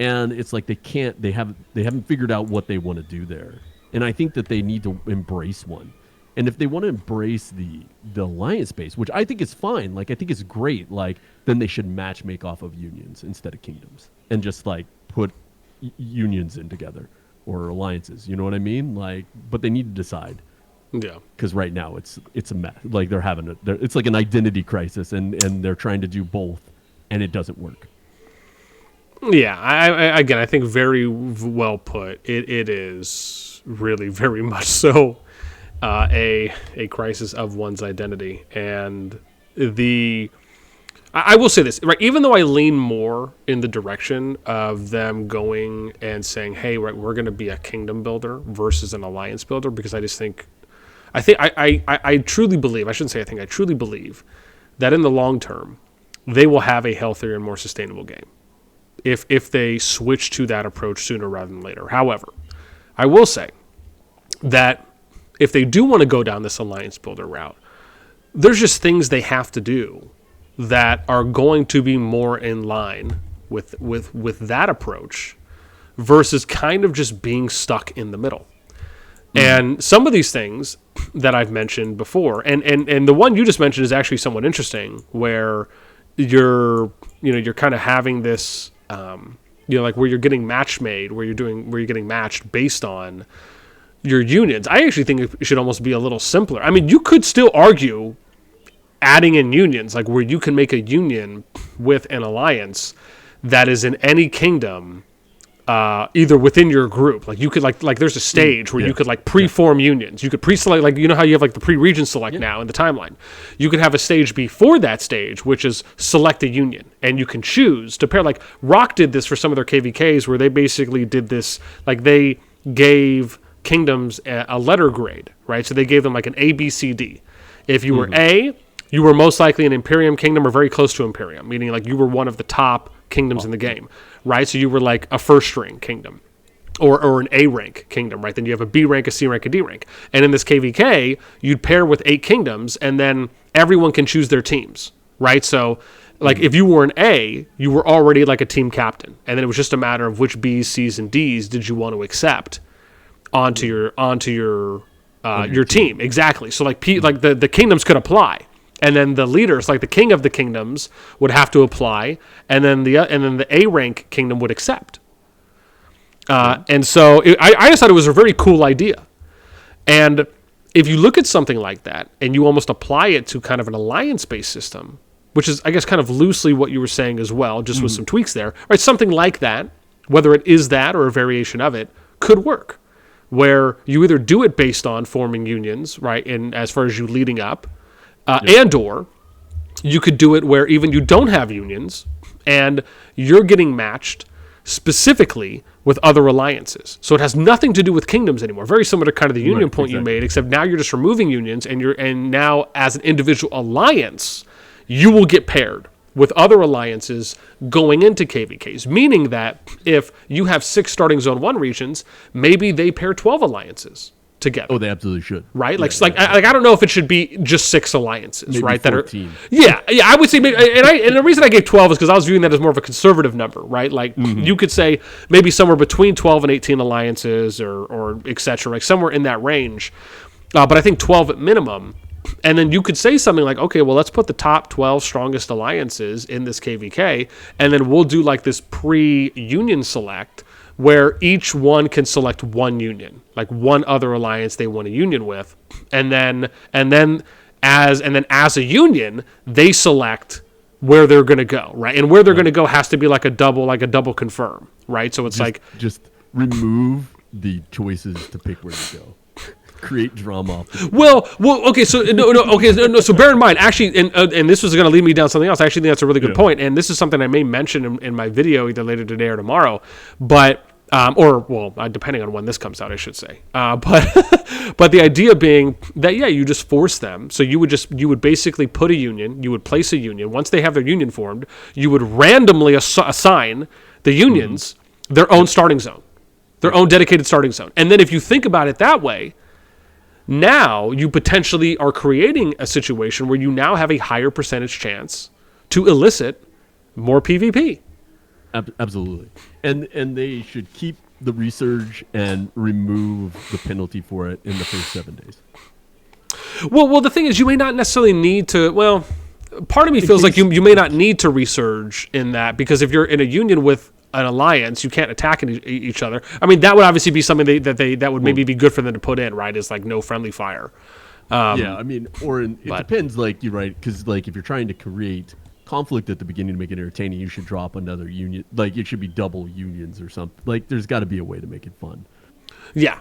And it's like they haven't figured out what they want to do there. And I think that they need to embrace one. And if they want to embrace the alliance base, which I think is fine, like I think it's great, like then they should make off of unions instead of kingdoms, and just like put unions in together or alliances. You know what I mean? Like, but they need to decide. Yeah. Because right now it's a mess. Like it's like an identity crisis, and they're trying to do both, and it doesn't work. Yeah, I think very well put. It is really very much so a crisis of one's identity. And I will say this, right? Even though I lean more in the direction of them going and saying, hey, right, we're going to be a kingdom builder versus an alliance builder, because I truly believe, I shouldn't say I think, I truly believe that in the long term, they will have a healthier and more sustainable game if they switch to that approach sooner rather than later. However, I will say that if they do want to go down this alliance builder route, there's just things they have to do that are going to be more in line with that approach versus kind of just being stuck in the middle. And some of these things that I've mentioned before, and the one you just mentioned is actually somewhat interesting, where you're kind of having this, like where you're getting match made, where you're getting matched based on your unions. I actually think it should almost be a little simpler. I mean, you could still argue adding in unions, like where you can make a union with an alliance that is in any kingdom, either within your group. Like you could like there's a stage where you could like pre-form unions. You could pre-select, like how you have like the pre-region select now in the timeline. You could have a stage before that stage, which is select a union, and you can choose to pair. Like Rock did this for some of their KVKs, where they basically did this, like they gave kingdoms a letter grade, right? So they gave them like an A, B, C, D. If you were A, you were most likely an Imperium kingdom or very close to Imperium, meaning like you were one of the top kingdoms in the game, right? So you were like a first ring kingdom or an A rank kingdom, right? Then you have a B rank, a C rank, a D rank. And in this KVK, you'd pair with 8 kingdoms, and then everyone can choose their teams, right? So like if you were an A, you were already like a team captain. And then it was just a matter of which B's, C's, and D's did you want to accept onto your team. Exactly. So like the kingdoms could apply. And then the leaders, like the king of the kingdoms, would have to apply, and then the A rank kingdom would accept. And so I just thought it was a very cool idea. And if you look at something like that, and you almost apply it to kind of an alliance-based system, which is, I guess, kind of loosely what you were saying as well, just with some tweaks there, right? Something like that, whether it is that or a variation of it, could work. Where you either do it based on forming unions, right, and as far as you leading up, and or you could do it where even you don't have unions and you're getting matched specifically with other alliances. So it has nothing to do with kingdoms anymore. Very similar to kind of the union point you made, except now you're just removing unions, and now as an individual alliance, you will get paired with other alliances going into KVKs, meaning that if you have 6 starting zone 1 regions, maybe they pair 12 alliances together. Oh, they absolutely should. Right? I don't know if it should be just 6 alliances, maybe right? 14. Yeah, I would say maybe, and the reason I gave 12 is because I was viewing that as more of a conservative number, right? Like you could say maybe somewhere between 12 and 18 alliances or et cetera, like somewhere in that range. But I think 12 at minimum. And then you could say something like, okay, well, let's put the top 12 strongest alliances in this KVK, and then we'll do like this pre-union select where each one can select one union, like one other alliance they want a union with, and then as a union, they select where they're going to go, right? And where they're going to go has to be like a double confirm, right? So it's just remove the choices to pick where to go. Create drama. Well, okay. So no. So bear in mind, actually, and this was going to lead me down something else. I actually think that's a really good point, and this is something I may mention in my video either later today or tomorrow. But depending on when this comes out, I should say. But the idea being that you just force them. So you would basically put a union. You would place a union. Once they have their union formed, you would randomly assign the unions their own starting zone, their own dedicated starting zone. And then if you think about it that way, now you potentially are creating a situation where you now have a higher percentage chance to elicit more PvP. Absolutely. And they should keep the resurge and remove the penalty for it in the first 7 days. Well, the thing is, you may not necessarily need to. Well, part of me feels like you may not need to resurge in that, because if you're in a union with an alliance, you can't attack each other. I mean, that would obviously be something that would maybe be good for them to put in, right? Is like no friendly fire. I mean, it depends. Like you're right, because like if you're trying to create conflict at the beginning to make it entertaining, you should drop another union. Like it should be double unions or something. Like there's got to be a way to make it fun. Yeah.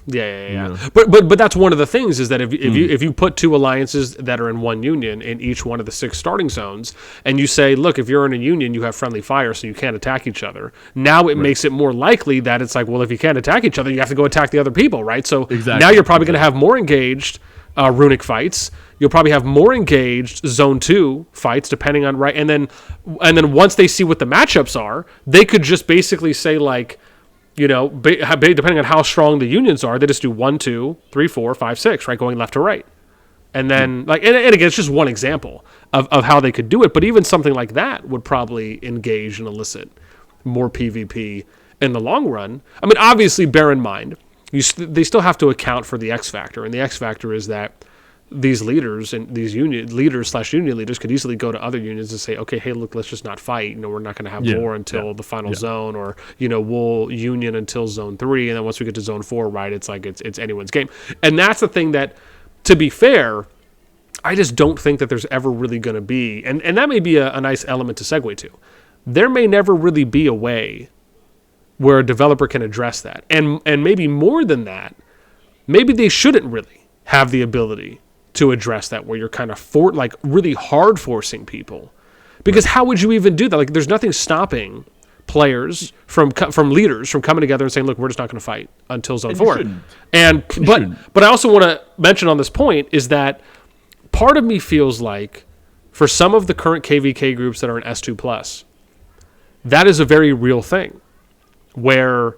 But that's one of the things, is that if you put 2 alliances that are in one union in each one of the 6 starting zones, and you say, look, if you're in a union, you have friendly fire, so you can't attack each other. Now it makes it more likely that it's like, well, if you can't attack each other, you have to go attack the other people, right? So now you're probably going to have more engaged runic fights. You'll probably have more engaged zone 2 fights, depending on and then once they see what the matchups are, they could just basically say like, depending on how strong the unions are, they just do 1, 2, 3, 4, 5, 6, right, going left to right. And then, and again, it's just one example of how they could do it. But even something like that would probably engage and elicit more PvP in the long run. I mean, obviously, bear in mind, they still have to account for the X factor. And the X factor is that these leaders and these union leaders / union leaders could easily go to other unions and say, okay, hey, look, let's just not fight. We're not going to have war until the final zone, or, we'll union until zone 3. And then once we get to zone 4, right, it's like it's anyone's game. And that's the thing that, to be fair, I just don't think that there's ever really going to be, and that may be a nice element to segue to. There may never really be a way where a developer can address that. And maybe more than that, maybe they shouldn't really have the ability to address that, where you're kind of really hard forcing people. Because how would you even do that? Like, there's nothing stopping players from leaders from coming together and saying, look, we're just not going to fight until zone 4. But I also want to mention on this point is that part of me feels like for some of the current KVK groups that are in S2+, that is a very real thing, where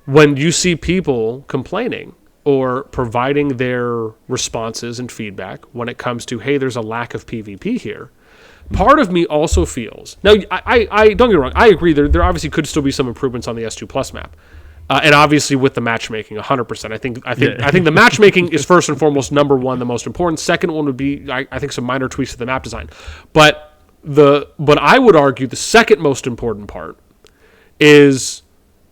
when you see people complaining or providing their responses and feedback when it comes to, hey, there's a lack of PvP here, part of me also feels, now I don't get me wrong, I agree there obviously could still be some improvements on the S2+ map. And obviously with the matchmaking, 100%. I think the matchmaking is first and foremost number one, the most important. Second one would be, I think, some minor tweaks to the map design. But I would argue the second most important part is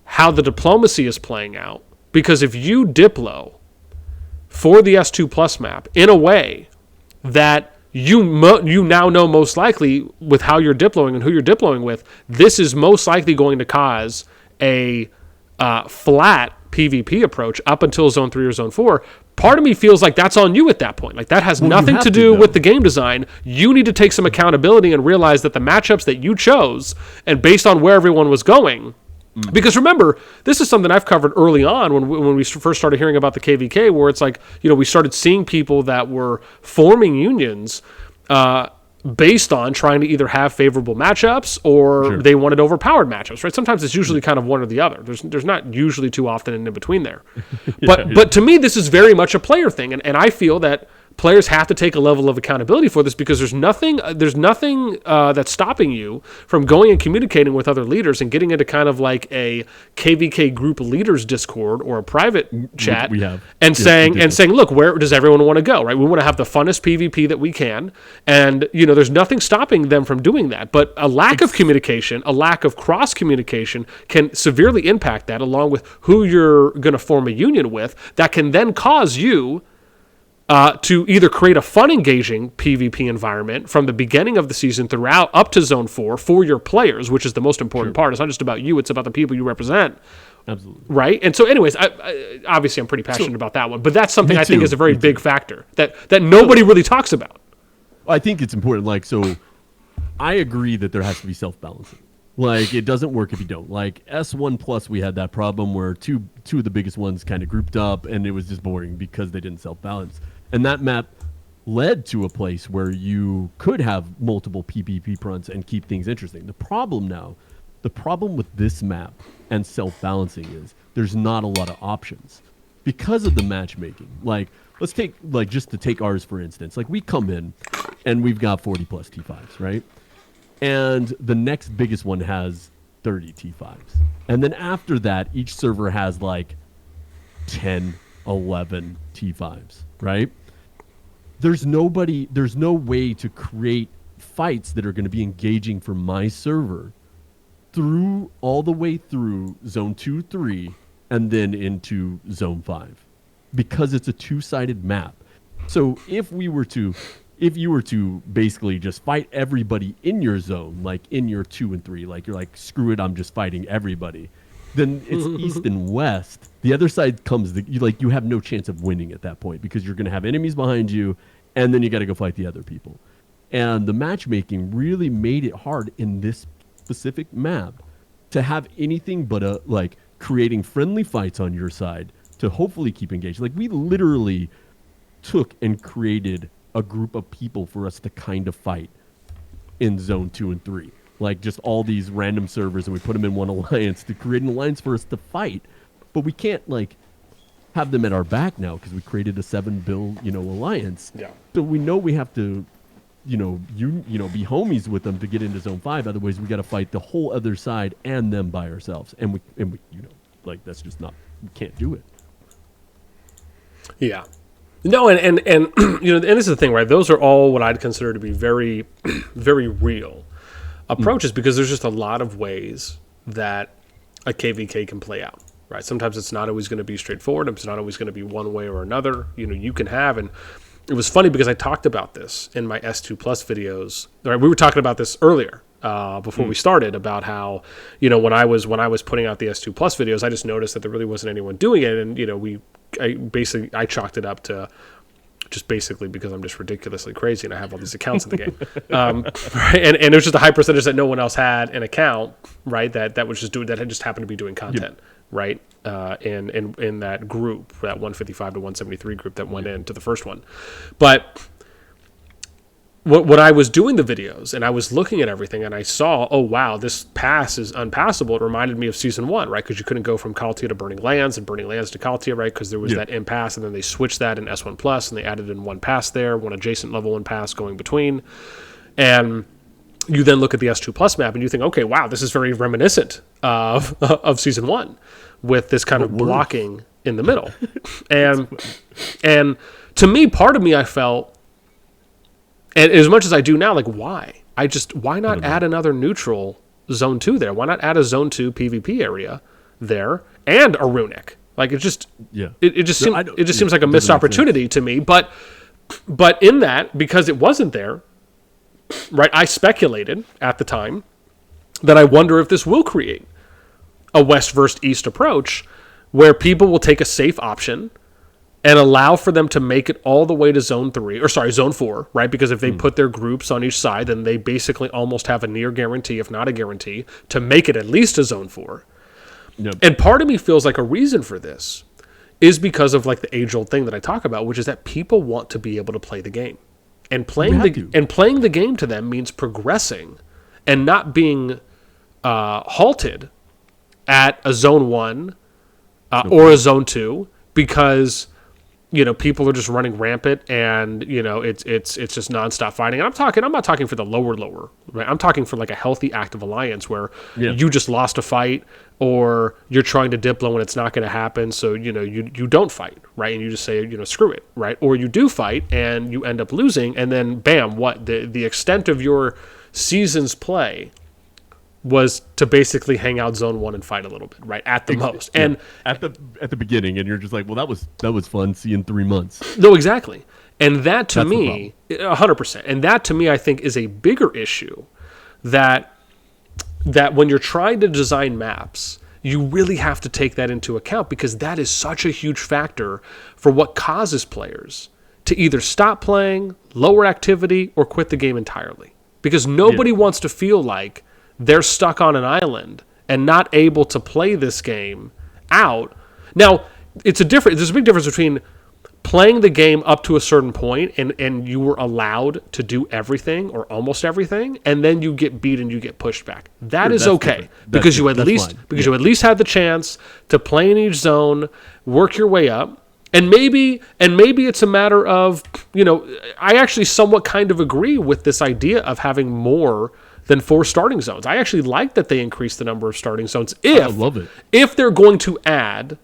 how the diplomacy is playing out. Because if you diplo for the S2+ map in a way that you now know most likely with how you're diploing and who you're diploing with, this is most likely going to cause a flat PvP approach up until zone 3 or zone 4, part of me feels like that's on you at that point. Like, that has nothing to do with the game design. You need to take some accountability and realize that the matchups that you chose, and based on where everyone was going, because remember, this is something I've covered early on when we first started hearing about the KVK, where it's like, we started seeing people that were forming unions based on trying to either have favorable matchups or they wanted overpowered matchups, right? Sometimes it's usually kind of one or the other. There's not usually too often an in between there. But to me, this is very much a player thing, and I feel that players have to take a level of accountability for this, because there's nothing that's stopping you from going and communicating with other leaders and getting into kind of like a KVK group leaders Discord or a private chat saying, look, where does everyone want to go, right? We want to have the funnest PvP that we can, and there's nothing stopping them from doing that. But a lack of communication, a lack of cross communication can severely impact that, along with who you're going to form a union with. That can then cause you to either create a fun, engaging PvP environment from the beginning of the season throughout up to Zone 4 for your players, which is the most important part. It's not just about you, it's about the people you represent. Absolutely. Right? And so anyways, obviously I'm pretty passionate about that one, but that's something I think is a very big factor that nobody really talks about. I think it's important. So I agree that there has to be self-balancing. It doesn't work if you don't. S1+, we had that problem where two of the biggest ones kind of grouped up, and it was just boring because they didn't self-balance. And that map led to a place where you could have multiple PvP fronts and keep things interesting. The problem with this map and self-balancing is there's not a lot of options because of the matchmaking. Let's take, just to take ours, for instance. We come in and we've got 40 plus T5s, right? And the next biggest one has 30 T5s. And then after that, each server has 10, 11 T5s, right? There's no way to create fights that are going to be engaging for my server all the way through zone 2, 3, and then into zone 5, because it's a two-sided map. So if you were to basically just fight everybody in your zone, in your 2 and 3, you're screw it, I'm just fighting everybody, then it's east and west. The other side comes, you have no chance of winning at that point, because you're going to have enemies behind you, and then you got to go fight the other people. And the matchmaking really made it hard in this specific map to have anything but creating friendly fights on your side to hopefully keep engaged. We literally took and created a group of people for us to kind of fight in Zone 2 and 3. Like, just all these random servers, and we put them in one alliance to create an alliance for us to fight. But we can't, like, have them at our back now because we created a 7-build, alliance. Yeah. So we know we have to, be homies with them to get into Zone 5. Otherwise, we got to fight the whole other side and them by ourselves. And we, that's just not, we can't do it. Yeah. No, and and this is the thing, right? Those are all what I'd consider to be very, very real approaches because there's just a lot of ways that a KVK can play out, right? Sometimes it's not always going to be straightforward. It's not always going to be one way or another. You can have, and it was funny because I talked about this in my S2 Plus videos. Right? We were talking about this earlier before we started about how, when I was putting out the S2 Plus videos, I just noticed that there really wasn't anyone doing it, and I chalked it up to just basically because I'm just ridiculously crazy and I have all these accounts in the game. Right? And there's just a high percentage that no one else had an account, right? That was just that had just happened to be doing content, right? In that group, that 155 to 173 group that went into the first one. But when I was doing the videos and I was looking at everything and I saw, oh, wow, this pass is unpassable, it reminded me of Season 1, right? Because you couldn't go from Kaltia to Burning Lands and Burning Lands to Kaltia, right? Because there was that impasse, and then they switched that in S1 Plus and they added in one pass there, one adjacent level 1 pass going between. And you then look at the S2 Plus map and you think, okay, wow, this is very reminiscent of Season 1 with this kind of blocking in the middle. and to me, part of me, I felt, and as much as I do now, like, why? Why not add another neutral Zone 2 there? Why not add a Zone 2 PvP area there and a runic? Like, it just seems like a missed opportunity to me. But in that, because it wasn't there, right, I speculated at the time that I wonder if this will create a West versus East approach where people will take a safe option and allow for them to make it all the way to Zone 4, right? Because if they put their groups on each side, then they basically almost have a near guarantee, if not a guarantee, to make it at least to Zone 4. Yep. And part of me feels like a reason for this is because of like the age-old thing that I talk about, which is that people want to be able to play the game. And playing the game to them means progressing and not being halted at a Zone 1 or a Zone 2 because people are just running rampant and it's just nonstop fighting. And I'm not talking for the lower, right? I'm talking for like a healthy active alliance where you just lost a fight or you're trying to diplo when it's not going to happen. So, you don't fight, right? And you just say, screw it, right? Or you do fight and you end up losing and then bam, the extent of your season's play was to basically hang out Zone 1 and fight a little bit, right? At the most. And at the beginning, and you're just like, well, that was fun. See you in 3 months. No, exactly. And that to me, 100%. And that to me, I think is a bigger issue that when you're trying to design maps, you really have to take that into account because that is such a huge factor for what causes players to either stop playing, lower activity, or quit the game entirely. Because nobody wants to feel like they're stuck on an island and not able to play this game out. Now, there's a big difference between playing the game up to a certain point and you were allowed to do everything or almost everything, and then you get beat and you get pushed back. That is okay because you at least had the chance to play in each zone, work your way up. And maybe it's a matter of, I actually somewhat kind of agree with this idea of having more than 4 starting zones. I actually like that they increase the number of starting zones I love it. If they're going to add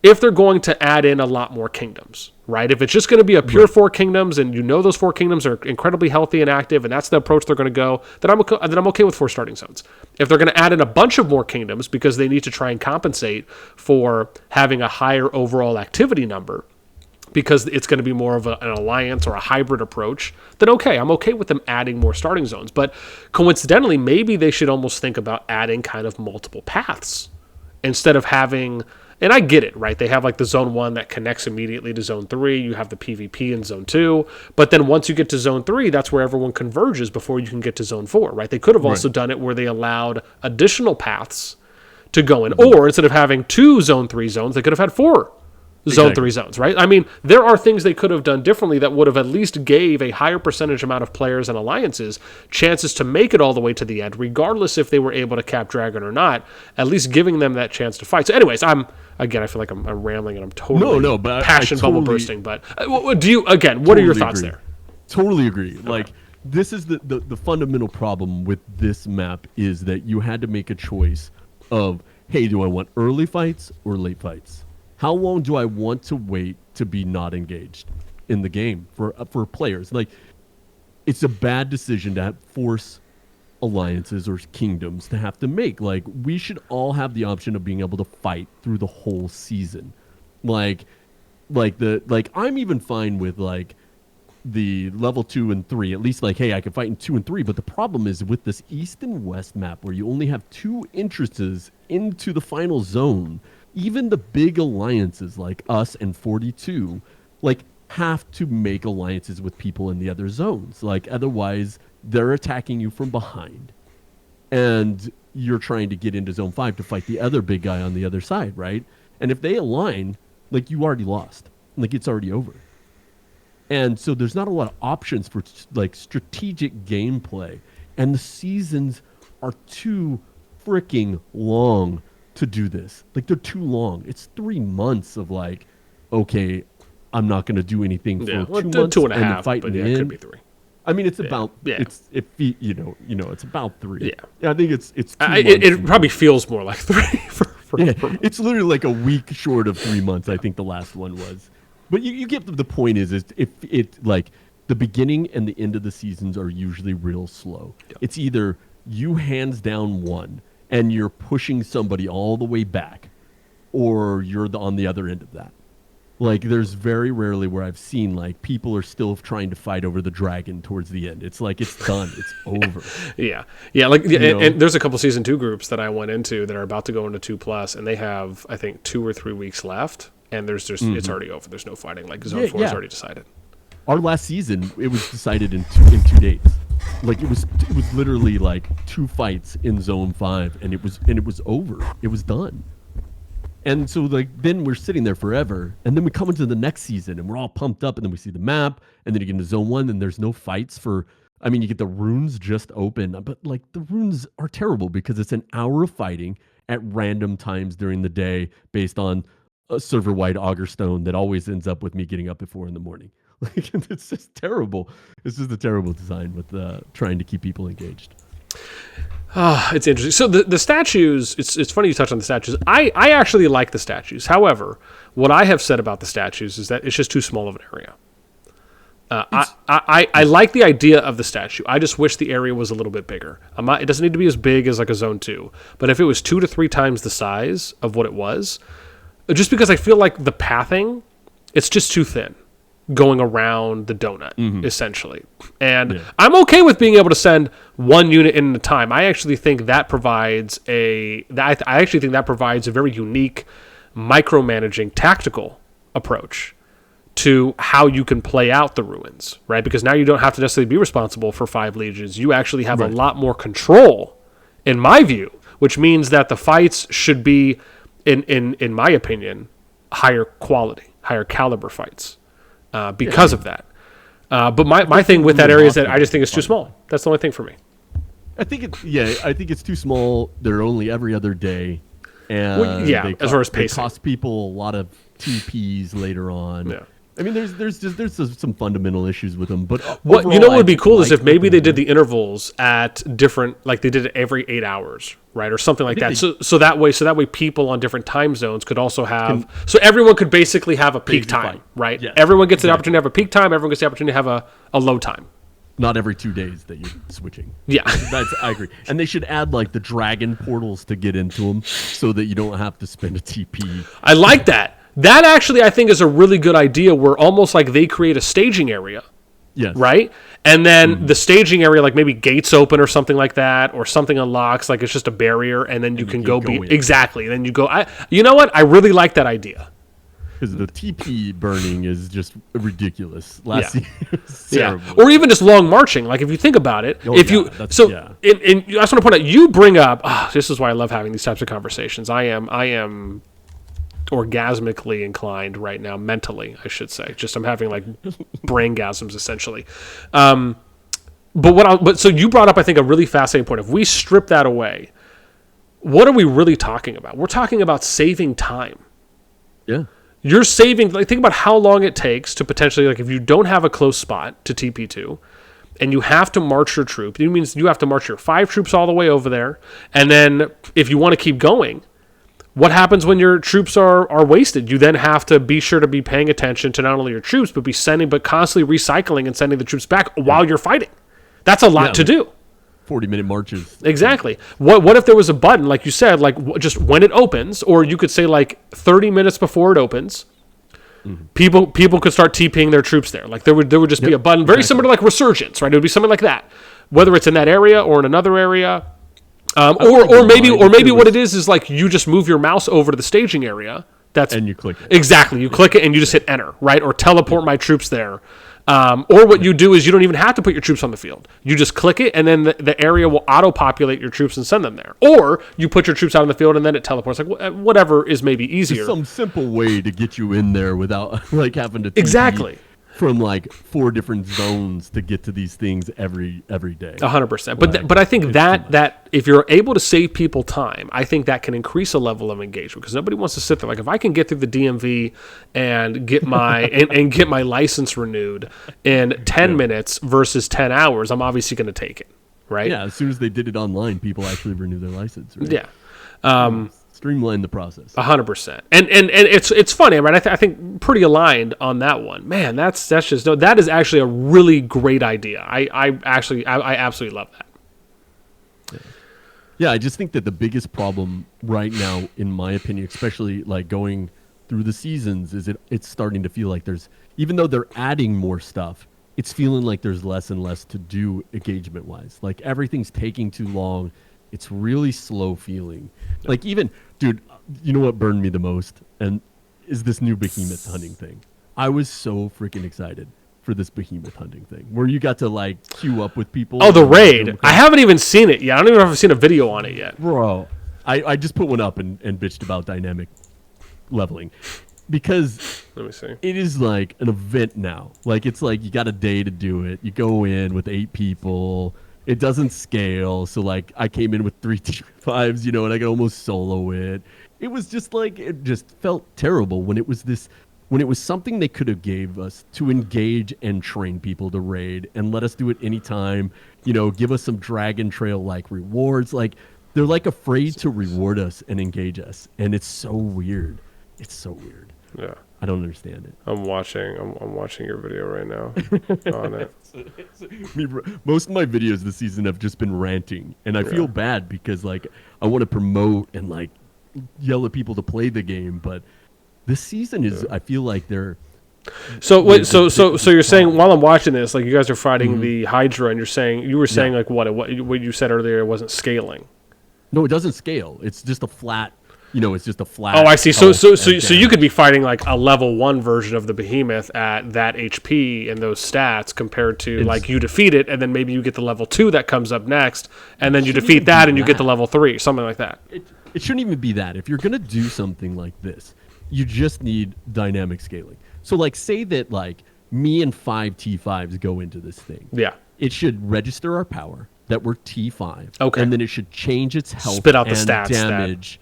in a lot more kingdoms, right? If it's just going to be a pure 4 kingdoms and those 4 kingdoms are incredibly healthy and active and that's the approach they're going to go, then I'm okay with 4 starting zones. If they're going to add in a bunch of more kingdoms because they need to try and compensate for having a higher overall activity number, because it's going to be more of an alliance or a hybrid approach, then okay, I'm okay with them adding more starting zones. But coincidentally, maybe they should almost think about adding kind of multiple paths instead of having, and I get it, right? They have like the Zone 1 that connects immediately to Zone 3. You have the PvP in Zone 2. But then once you get to Zone 3, that's where everyone converges before you can get to Zone 4, right? They could have also done it where they allowed additional paths to go in. Or instead of having 2 Zone 3 zones, they could have had 4 Zone 3 zones, right? I mean, there are things they could have done differently that would have at least gave a higher percentage amount of players and alliances chances to make it all the way to the end, regardless if they were able to cap Dragon or not, at least giving them that chance to fight. So anyways, I feel like I'm rambling and I'm totally but passion bubble bursting, but what are your thoughts there? Totally agree. Okay. Like, this is the fundamental problem with this map is that you had to make a choice of, hey, do I want early fights or late fights? How long do I want to wait to be not engaged in the game for players? Like, it's a bad decision to force alliances or kingdoms to have to make. Like, we should all have the option of being able to fight through the whole season. Like I'm even fine with like the level 2 and 3, at least like, hey, I can fight in 2 and 3, but the problem is with this East and West map where you only have 2 entrances into the final zone, even the big alliances like us and 42, like, have to make alliances with people in the other zones. Like, otherwise, they're attacking you from behind. And you're trying to get into Zone 5 to fight the other big guy on the other side, right? And if they align, like, you already lost. Like, it's already over. And so there's not a lot of options for, like, strategic gameplay. And the seasons are too freaking long to do this. Like, they're too long. It's 3 months of like, okay, I'm not going to do anything for 2 months. 2.5, but it could be 3. I mean, it's about it's about 3. Yeah, I think it's 2 months. It probably feels more like 3. It's literally like a week short of 3 months. I think the last one was. But you get the point is if it like the beginning and the end of the seasons are usually real slow. Yep. It's either you hands down one and you're pushing somebody all the way back, or you're on the other end of that. Like, there's very rarely where I've seen, like, people are still trying to fight over the dragon towards the end. It's like, it's done. It's over. Yeah. And there's a couple Season 2 groups that I went into that are about to go into 2+, and they have, I think, 2 or 3 weeks left, and there's just, it's already over. There's no fighting. Like, Zone 4 is already decided. Our last season, it was decided in 2 days. Like, it was literally, like, 2 fights in Zone 5, and it was over. It was done. And so, like, then we're sitting there forever, and then we come into the next season, and we're all pumped up, and then we see the map, and then you get into Zone 1, and there's no fights for... I mean, you get the runes just open, but, like, the runes are terrible because it's an hour of fighting at random times during the day based on a server-wide auger stone that always ends up with me getting up at 4 a.m. Like, it's just terrible. It's just a terrible design with trying to keep people engaged. It's interesting. So the statues, it's funny you touch on the statues. I actually like the statues. However, what I have said about the statues is that it's just too small of an area. I like the idea of the statue. I just wish the area was a little bit bigger. It doesn't need to be as big as like a Zone 2. But if it was 2 to 3 times the size of what it was, just because I feel like the pathing, it's just too thin going around the donut, essentially. And I'm okay with being able to send one unit in at a time. I actually think that provides a very unique micromanaging tactical approach to how you can play out the ruins, right? Because now you don't have to necessarily be responsible for 5 legions. You actually have a lot more control, in my view, which means that the fights should be, in my opinion, higher quality, higher caliber fights. Because of that. But my thing with that area is that I just think it's too small. That's the only thing for me. I think it's too small. They're only every other day. And as far as pacing. They cost people a lot of TPs later on. Yeah. I mean, there's some fundamental issues with them, but what would be cool is if maybe they did the intervals at different, like they did it every 8 hours, right, or something like that. So that way, people on different time zones could also have. So everyone could basically have a peak time, right? Yes, everyone gets the opportunity to have a peak time. Everyone gets the opportunity to have a low time. Not every 2 days that you're switching. Yeah, I agree. And they should add like the dragon portals to get into them, so that you don't have to spend a TP. I like that. That actually, I think, is a really good idea where almost like they create a staging area. Yes. Right? And then the staging area, like maybe gates open or something like that, or something unlocks, like it's just a barrier, and then you can go exactly. And then you go, you know what? I really like that idea. Because the TP burning is just ridiculous. Last year, or even just long marching. Like if you think about it, I just want to point out, you bring up. This is why I love having these types of conversations. I am orgasmically inclined right now, mentally, I should say. Just I'm having like brain gasms essentially. But so you brought up, I think, a really fascinating point. If we strip that away, what are we really talking about? We're talking about saving time. Yeah. You're saving, like, think about how long it takes to potentially, like, if you don't have a close spot to TP2 and you have to march your troop, it means you have to march your 5 troops all the way over there. And then if you want to keep going, what happens when your troops are wasted? You then have to be sure to be paying attention to not only your troops, but constantly recycling and sending the troops back while you're fighting. That's a lot to do. 40-minute marches. Exactly. What if there was a button, like you said, like just when it opens, or you could say like 30 minutes before it opens, people could start TPing their troops there. Like there would just be a button, very similar to like Resurgence, right? It would be something like that, whether it's in that area or in another area, or maybe what it is like you just move your mouse over to the staging area. And you click it. Exactly. You click it and you just hit enter, right? Or teleport my troops there. Or what you do is you don't even have to put your troops on the field. You just click it, and then the area will auto-populate your troops and send them there. Or you put your troops out on the field, and then it teleports. Like whatever is maybe easier. There's some simple way to get you in there without like having to exactly from like 4 different zones to get to these things every day. 100%. But I think that if you're able to save people time, I think that can increase a level of engagement, because nobody wants to sit there. Like if I can get through the DMV and get my and get my license renewed in 10 minutes versus 10 hours, I'm obviously going to take it, right? Yeah, as soon as they did it online, people actually renew their license, right? Yeah. Streamline the process. 100%. And it's funny, right? I think pretty aligned on that one. Man, that is actually a really great idea. I absolutely love that. Yeah, I just think that the biggest problem right now, in my opinion, especially like going through the seasons, is it's starting to feel like there's, even though they're adding more stuff, it's feeling like there's less and less to do engagement wise. Like everything's taking too long. It's really slow feeling. Like even, dude, you know what burned me the most? And is this new behemoth hunting thing. I was so freaking excited for this behemoth hunting thing, where you got to like queue up with people. Oh, the raid. I haven't even seen it yet. I don't even know if I've seen a video on it yet. Bro, I just put one up and bitched about dynamic leveling. Because let me see. It is like an event now. Like it's like you got a day to do it. You go in with 8 people. It doesn't scale, so like I came in with 3 T5s, you know, and I could almost solo it. It was just like, it just felt terrible when it was something they could have gave us to engage and train people to raid and let us do it anytime, you know, give us some Dragon Trail like rewards. Like they're like afraid to reward us and engage us, and it's so weird. It's so weird. Yeah. I don't understand it. I'm watching your video right now on it. Most of my videos this season have just been ranting, and I feel bad because like I want to promote and like yell at people to play the game, but this season is I feel like they're so you're saying while I'm watching this, like you guys are fighting the Hydra, and you were saying like what you said earlier, it wasn't scaling. No, it doesn't scale. It's just a flat. You know, it's just a flat. Oh, I see. So you could be fighting like a level 1 version of the behemoth at that HP and those stats compared to like you defeat it, and then maybe you get the level 2 that comes up next, and then you defeat that and you get the level 3, something like that. It shouldn't even be that. If you're gonna do something like this, you just need dynamic scaling. So like, say that like me and 5 T5s go into this thing. Yeah. It should register our power that we're T5. Okay. And then it should change its health spit out the and stats damage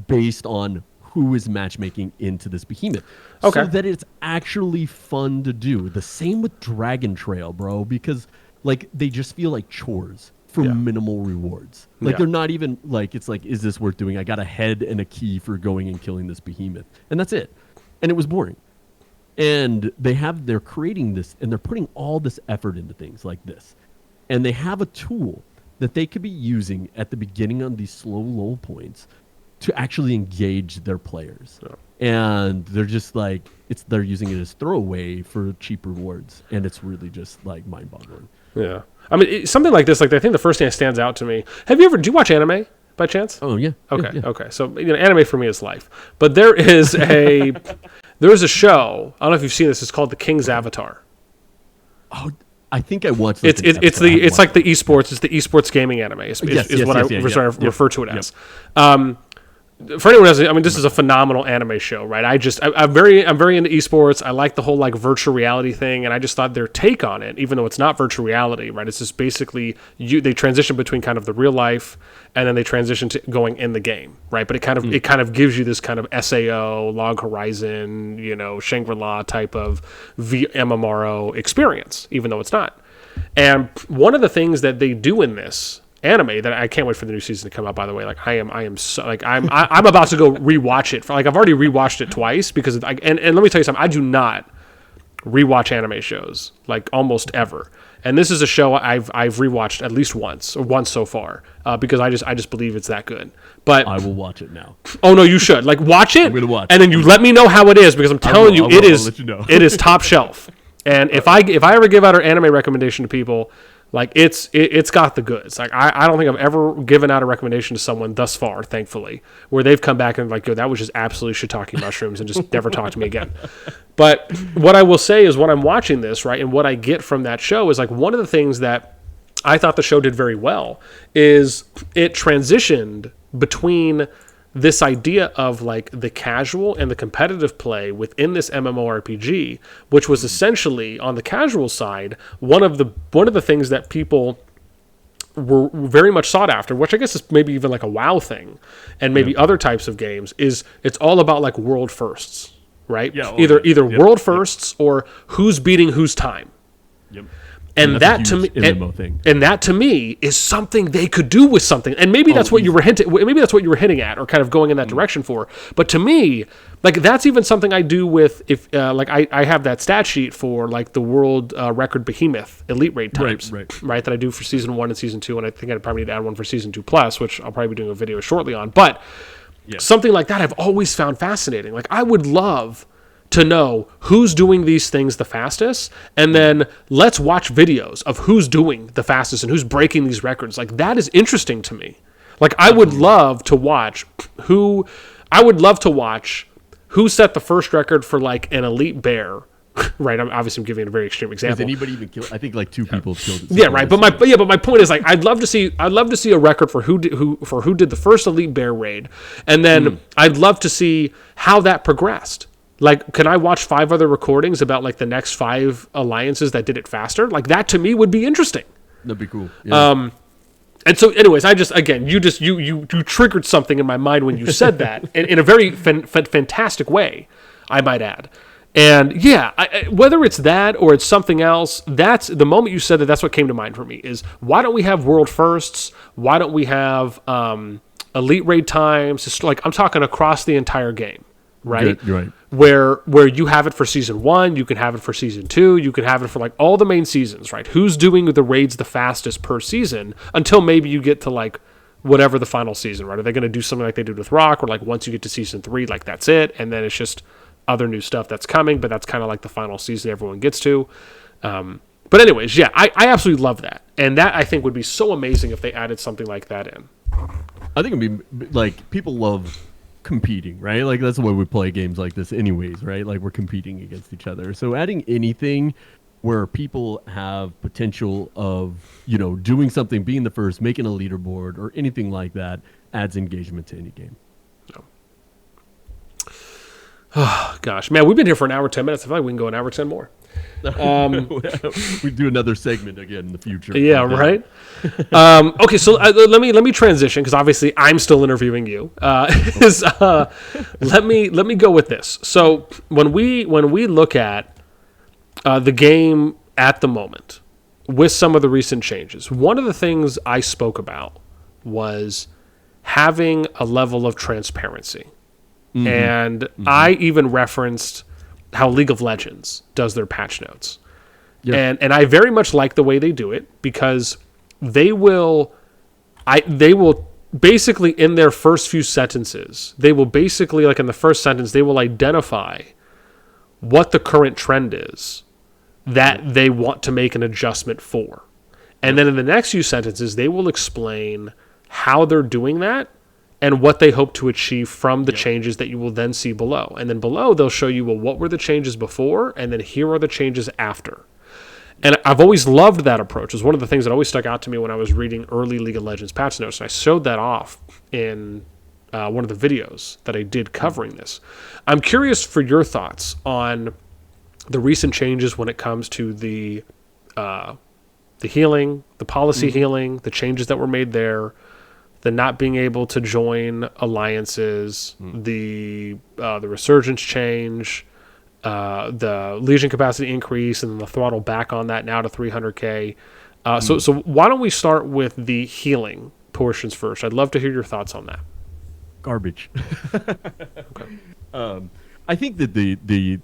based on who is matchmaking into this behemoth. Okay. So that it's actually fun to do. The same with Dragon Trail, bro, because like they just feel like chores for minimal rewards. Like they're not even like, it's like, is this worth doing? I got a head and a key for going and killing this behemoth. And that's it. And it was boring. And they're creating this, and they're putting all this effort into things like this. And they have a tool that they could be using at the beginning on these slow lull points to actually engage their players. Yeah. And they're just like, they're using it as throwaway for cheap rewards. And it's really just like mind boggling. Yeah. I mean, something like this, like I think the first thing that stands out to me, do you watch anime by chance? Oh yeah. Okay. Yeah. Okay. So, anime for me is life, but there is a show. I don't know if you've seen this. It's called The King's Avatar. Oh, I think I watched. It's like the esports. It's the esports gaming anime. Is what I refer to it as. for anyone who hasn't, I mean, this is a phenomenal anime show, right? I'm very into esports. I like the whole like virtual reality thing, and I just thought their take on it, even though it's not virtual reality, right? It's just basically they transition between kind of the real life, and then they transition to going in the game, right? But it kind of gives you this kind of SAO, Log Horizon, Shangri-La type of MMRO experience, even though it's not. And one of the things that they do in this anime that I can't wait for the new season to come out, by the way, like I am so like I'm about to go rewatch it. Like I've already rewatched it twice because and let me tell you something, I do not rewatch anime shows like almost ever. And this is a show I've rewatched at least once so far because I just believe it's that good. But I will watch it now. Oh no, you should like watch it. I'm gonna watch and then you let me know how it is because I'm telling you, it is it is top shelf. And if I ever give out an anime recommendation to people, like it's got the goods. Like I don't think I've ever given out a recommendation to someone thus far, thankfully, where they've come back and like, yo, that was just absolute shiitake mushrooms and just never talk to me again. But what I will say is when I'm watching this, right, and what I get from that show is like one of the things that I thought the show did very well is it transitioned between this idea of like the casual and the competitive play within this MMORPG, which was essentially on the casual side, one of the things that people were very much sought after, which I guess is maybe even like a WoW thing, and maybe other types of games, is it's all about like world firsts, right? Yeah, either world firsts or who's beating whose time. Yep. And that to me, and that to me is something they could do with something, and maybe that's what you were hinting. Maybe that's what you were hinting at, or kind of going in that direction for. But to me, like that's even something I do with if like I have that stat sheet for like the world record behemoth elite raid times, right? That I do for season 1 and season 2, and I think I probably need to add one for season 2 plus, which I'll probably be doing a video shortly on. But something like that I've always found fascinating. Like I would love to know who's doing these things the fastest, and then let's watch videos of who's doing the fastest and who's breaking these records. Like that is interesting to me. Like I would love to watch who set the first record for like an elite bear. Right, I'm giving a very extreme example. Has anybody even killed? I think like 2 people have killed it. Yeah, right. But my point is like I'd love to see a record for who did the first elite bear raid, and then I'd love to see how that progressed. Like, can I watch 5 other recordings about like the next 5 alliances that did it faster? Like that to me would be interesting. That'd be cool. Yeah. And so, anyways, you triggered something in my mind when you said that in a very fantastic way, I might add. And yeah, whether it's that or it's something else, that's the moment you said that. That's what came to mind for me. Is why don't we have world firsts? Why don't we have elite raid times? Just like I'm talking across the entire game. Right? Good, right. Where you have it for season 1, you can have it for season 2, you can have it for like all the main seasons, right? Who's doing the raids the fastest per season until maybe you get to like whatever the final season, right? Are they going to do something like they did with Rock, or like once you get to season 3, like that's it, and then it's just other new stuff that's coming, but that's kind of like the final season everyone gets to. But anyways, yeah, I absolutely love that, and that I think would be so amazing if they added something like that in. I think it'd be like people love competing, right? Like that's why we play games like this anyways, right? Like we're competing against each other. So adding anything where people have potential of, doing something, being the first, making a leaderboard or anything like that adds engagement to any game. Oh, gosh, man, we've been here for an hour, 10 minutes. I feel like we can go an hour, 10 more. We do another segment again in the future. Yeah, right. Okay, so let me transition because obviously I'm still interviewing you. Let me go with this. So when we look at the game at the moment with some of the recent changes, one of the things I spoke about was having a level of transparency, and I even referenced how League of Legends does their patch notes. Yep. And I very much like the way they do it because they will basically in their first few sentences, they will basically like in the first sentence, they will identify what the current trend is that they want to make an adjustment for. And then in the next few sentences, they will explain how they're doing that and what they hope to achieve from the changes that you will then see below. And then below, they'll show you, well, what were the changes before? And then here are the changes after. And I've always loved that approach. It was one of the things that always stuck out to me when I was reading early League of Legends patch notes. And I showed that off in one of the videos that I did covering this. I'm curious for your thoughts on the recent changes when it comes to the healing, the policy healing, the changes that were made there, the not being able to join alliances, the resurgence change, the Legion capacity increase, and then the throttle back on that now to 300k. So why don't we start with the healing portions first? I'd love to hear your thoughts on that. Garbage. Okay. I think that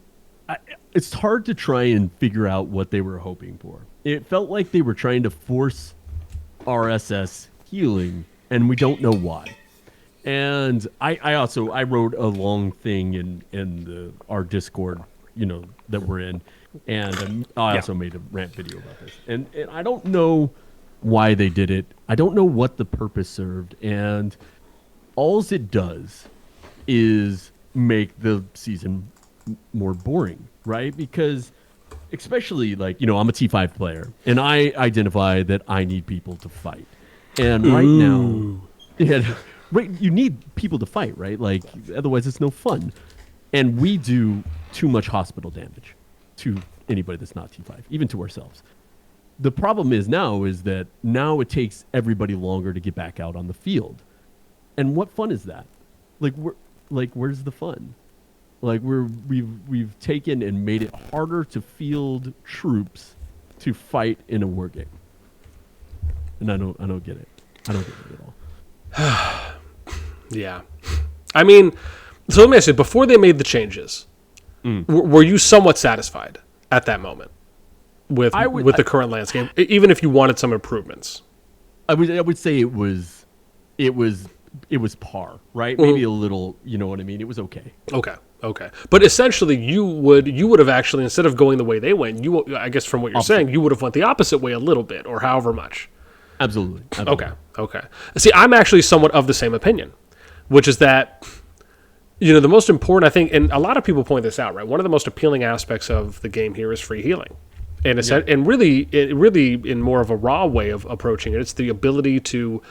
it's hard to try and figure out what they were hoping for. It felt like they were trying to force RSS healing, and we don't know why. And I wrote a long thing in our Discord, that we're in, and I also made a rant video about this. And I don't know why they did it. I don't know what the purpose served, and all it does is make the season more boring, right? Because especially I'm a T5 player, and I identify that I need people to fight. And right now, you need people to fight, right? Like, otherwise it's no fun. And we do too much hospital damage to anybody that's not T5, even to ourselves. The problem is that now it takes everybody longer to get back out on the field. And what fun is that? Where's the fun? We've taken and made it harder to field troops to fight in a war game. And I don't get it. I don't get it at all. Yeah. I mean, so let me ask you, before they made the changes, were you somewhat satisfied at that moment with the current landscape, even if you wanted some improvements? I would say it was par, right? Maybe a little, you know what I mean? It was okay. Okay. But essentially you would have actually, instead of going the way they went, I guess from what you're saying, you would have went the opposite way a little bit, or however much. Absolutely. Okay. See, I'm actually somewhat of the same opinion, which is that, the most important, I think, and a lot of people point this out, right? One of the most appealing aspects of the game here is free healing. And and really in more of a raw way of approaching it, it's the ability to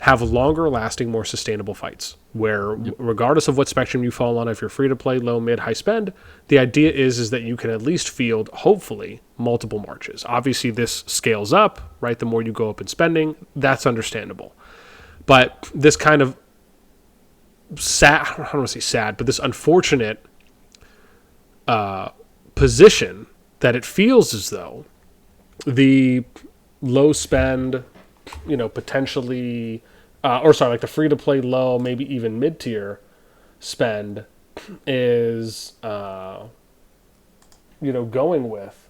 have longer lasting, more sustainable fights where regardless of what spectrum you fall on, if you're free to play, low, mid, high spend, the idea is that you can at least field, hopefully, multiple marches. Obviously this scales up, right? The more you go up in spending, that's understandable. But this kind of sad, I don't want to say sad, but this unfortunate position that it feels as though the low spend, potentially, like the free to play low, maybe even mid tier spend is, going with.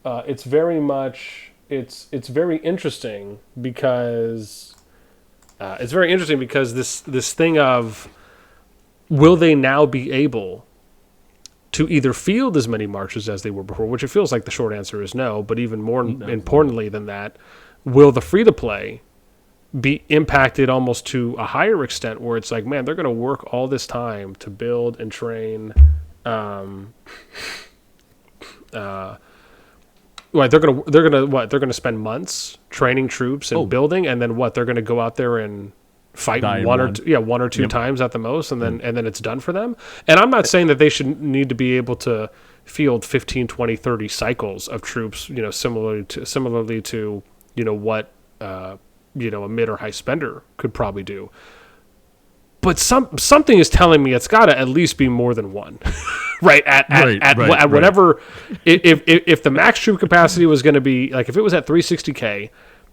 It's very much, it's very interesting because this thing of, will they now be able to either field as many marches as they were before, which it feels like the short answer is no, but even more importantly than that, will the free-to-play be impacted almost to a higher extent where it's like, man, they're going to work all this time to build and train. They're gonna spend months training troops and building, and then they're going to go out there and fight one or two times at the most, and then it's done for them. And I'm not saying that they should need to be able to field 15, 20, 30 cycles of troops, similarly to what a mid or high spender could probably do. But something is telling me it's got to at least be more than one, right? At whatever. If the max troop capacity was going to be, like, if it was at 360k,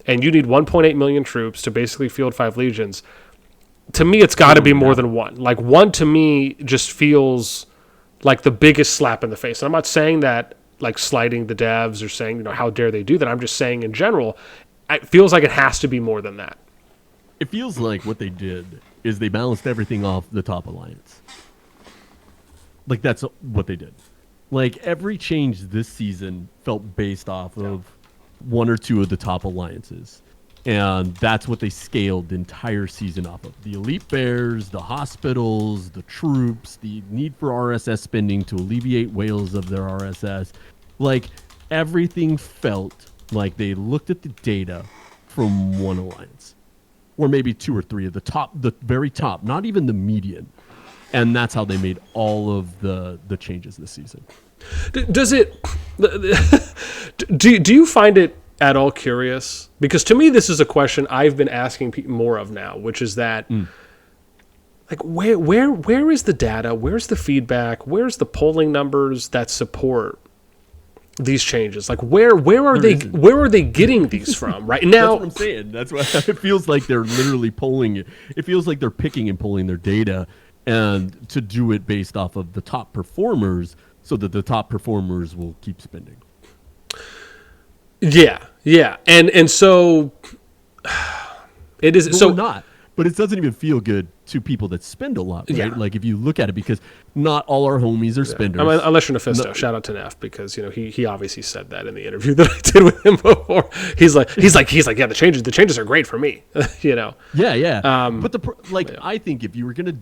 and you need 1.8 million troops to basically field 5 legions, to me it's got to be more than one. Like, one to me just feels like the biggest slap in the face. And I'm not saying that like slighting the devs or saying, how dare they do that. I'm just saying in general, it feels like it has to be more than that. It feels like what they did is they balanced everything off the top alliance. Like, that's what they did. Like, every change this season felt based off of one or two of the top alliances. And that's what they scaled the entire season off of. The Elite Bears, the hospitals, the troops, the need for RSS spending to alleviate whales of their RSS. Like, everything felt like they looked at the data from one alliance. or maybe 2 or 3 of the very top, not even the median. And that's how they made all of the changes this season. Does it? Do you find it at all curious? Because to me, this is a question I've been asking people more of now, which is that, like, where is the data? Where's the feedback? Where's the polling numbers that support these changes? Like, where are they getting these from? Right now, that's what I'm saying. That's why it feels like they're literally polling it. It feels like they're picking and pulling their data, and to do it based off of the top performers, so that the top performers will keep spending. Yeah, and so it is. But so we're not. But it doesn't even feel good to people that spend a lot, right? Yeah. Like if you look at it, because not all our homies are spenders. I mean, unless you're Mephisto. Shout out to Neff, because he obviously said that in the interview that I did with him before. He's like, yeah, the changes are great for me. Yeah. But I think if you were gonna,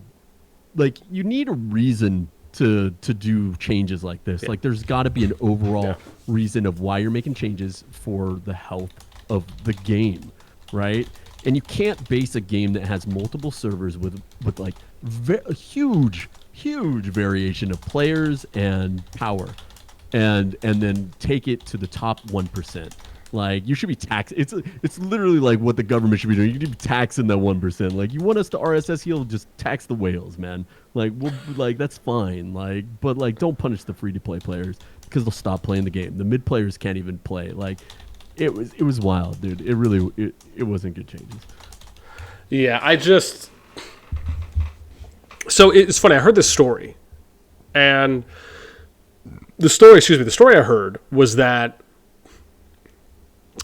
you need a reason to do changes like this. Like there's got to be an overall reason of why you're making changes for the health of the game, right? And you can't base a game that has multiple servers with a huge variation of players and power, and then take it to the top 1%. Like you should be taxed. It's literally like what the government should be doing. You need to be taxing that 1%. Like you want us to RSS heal, just tax the whales, man. That's fine. But don't punish the free to play players, because they'll stop playing the game. The mid players can't even play. It was wild, dude. It wasn't good changes. Yeah, so it's funny. I heard this story, and the story I heard was that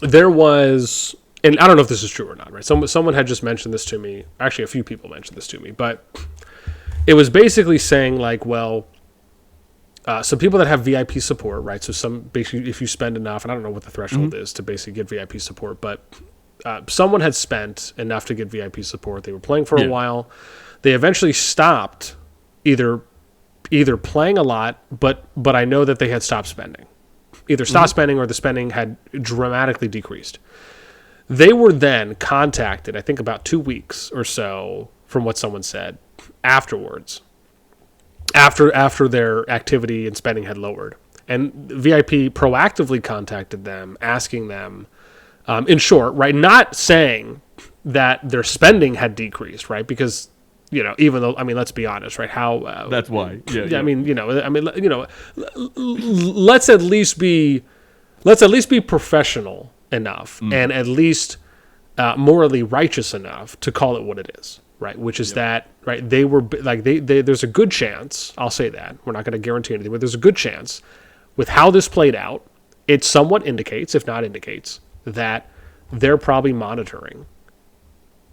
there was, and I don't know if this is true or not, right? Someone had just mentioned this to me. Actually, a few people mentioned this to me, but it was basically saying some people that have VIP support, right? So basically, if you spend enough, and I don't know what the threshold is to basically get VIP support, but someone had spent enough to get VIP support. They were playing for a while. They eventually stopped either playing a lot, but I know that they had stopped spending. Either stopped spending or the spending had dramatically decreased. They were then contacted, I think about 2 weeks or so from what someone said afterwards, after their activity and spending had lowered. And VIP proactively contacted them, asking them, in short, right, not saying that their spending had decreased, right, because even though, I mean, let's be honest, right? How that's why. Yeah. I mean, let's at least be professional enough and at least morally righteous enough to call it what it is, right? Which is that, right? They were there's a good chance. I'll say that we're not going to guarantee anything, but there's a good chance with how this played out. It somewhat indicates, if not indicates, that they're probably monitoring.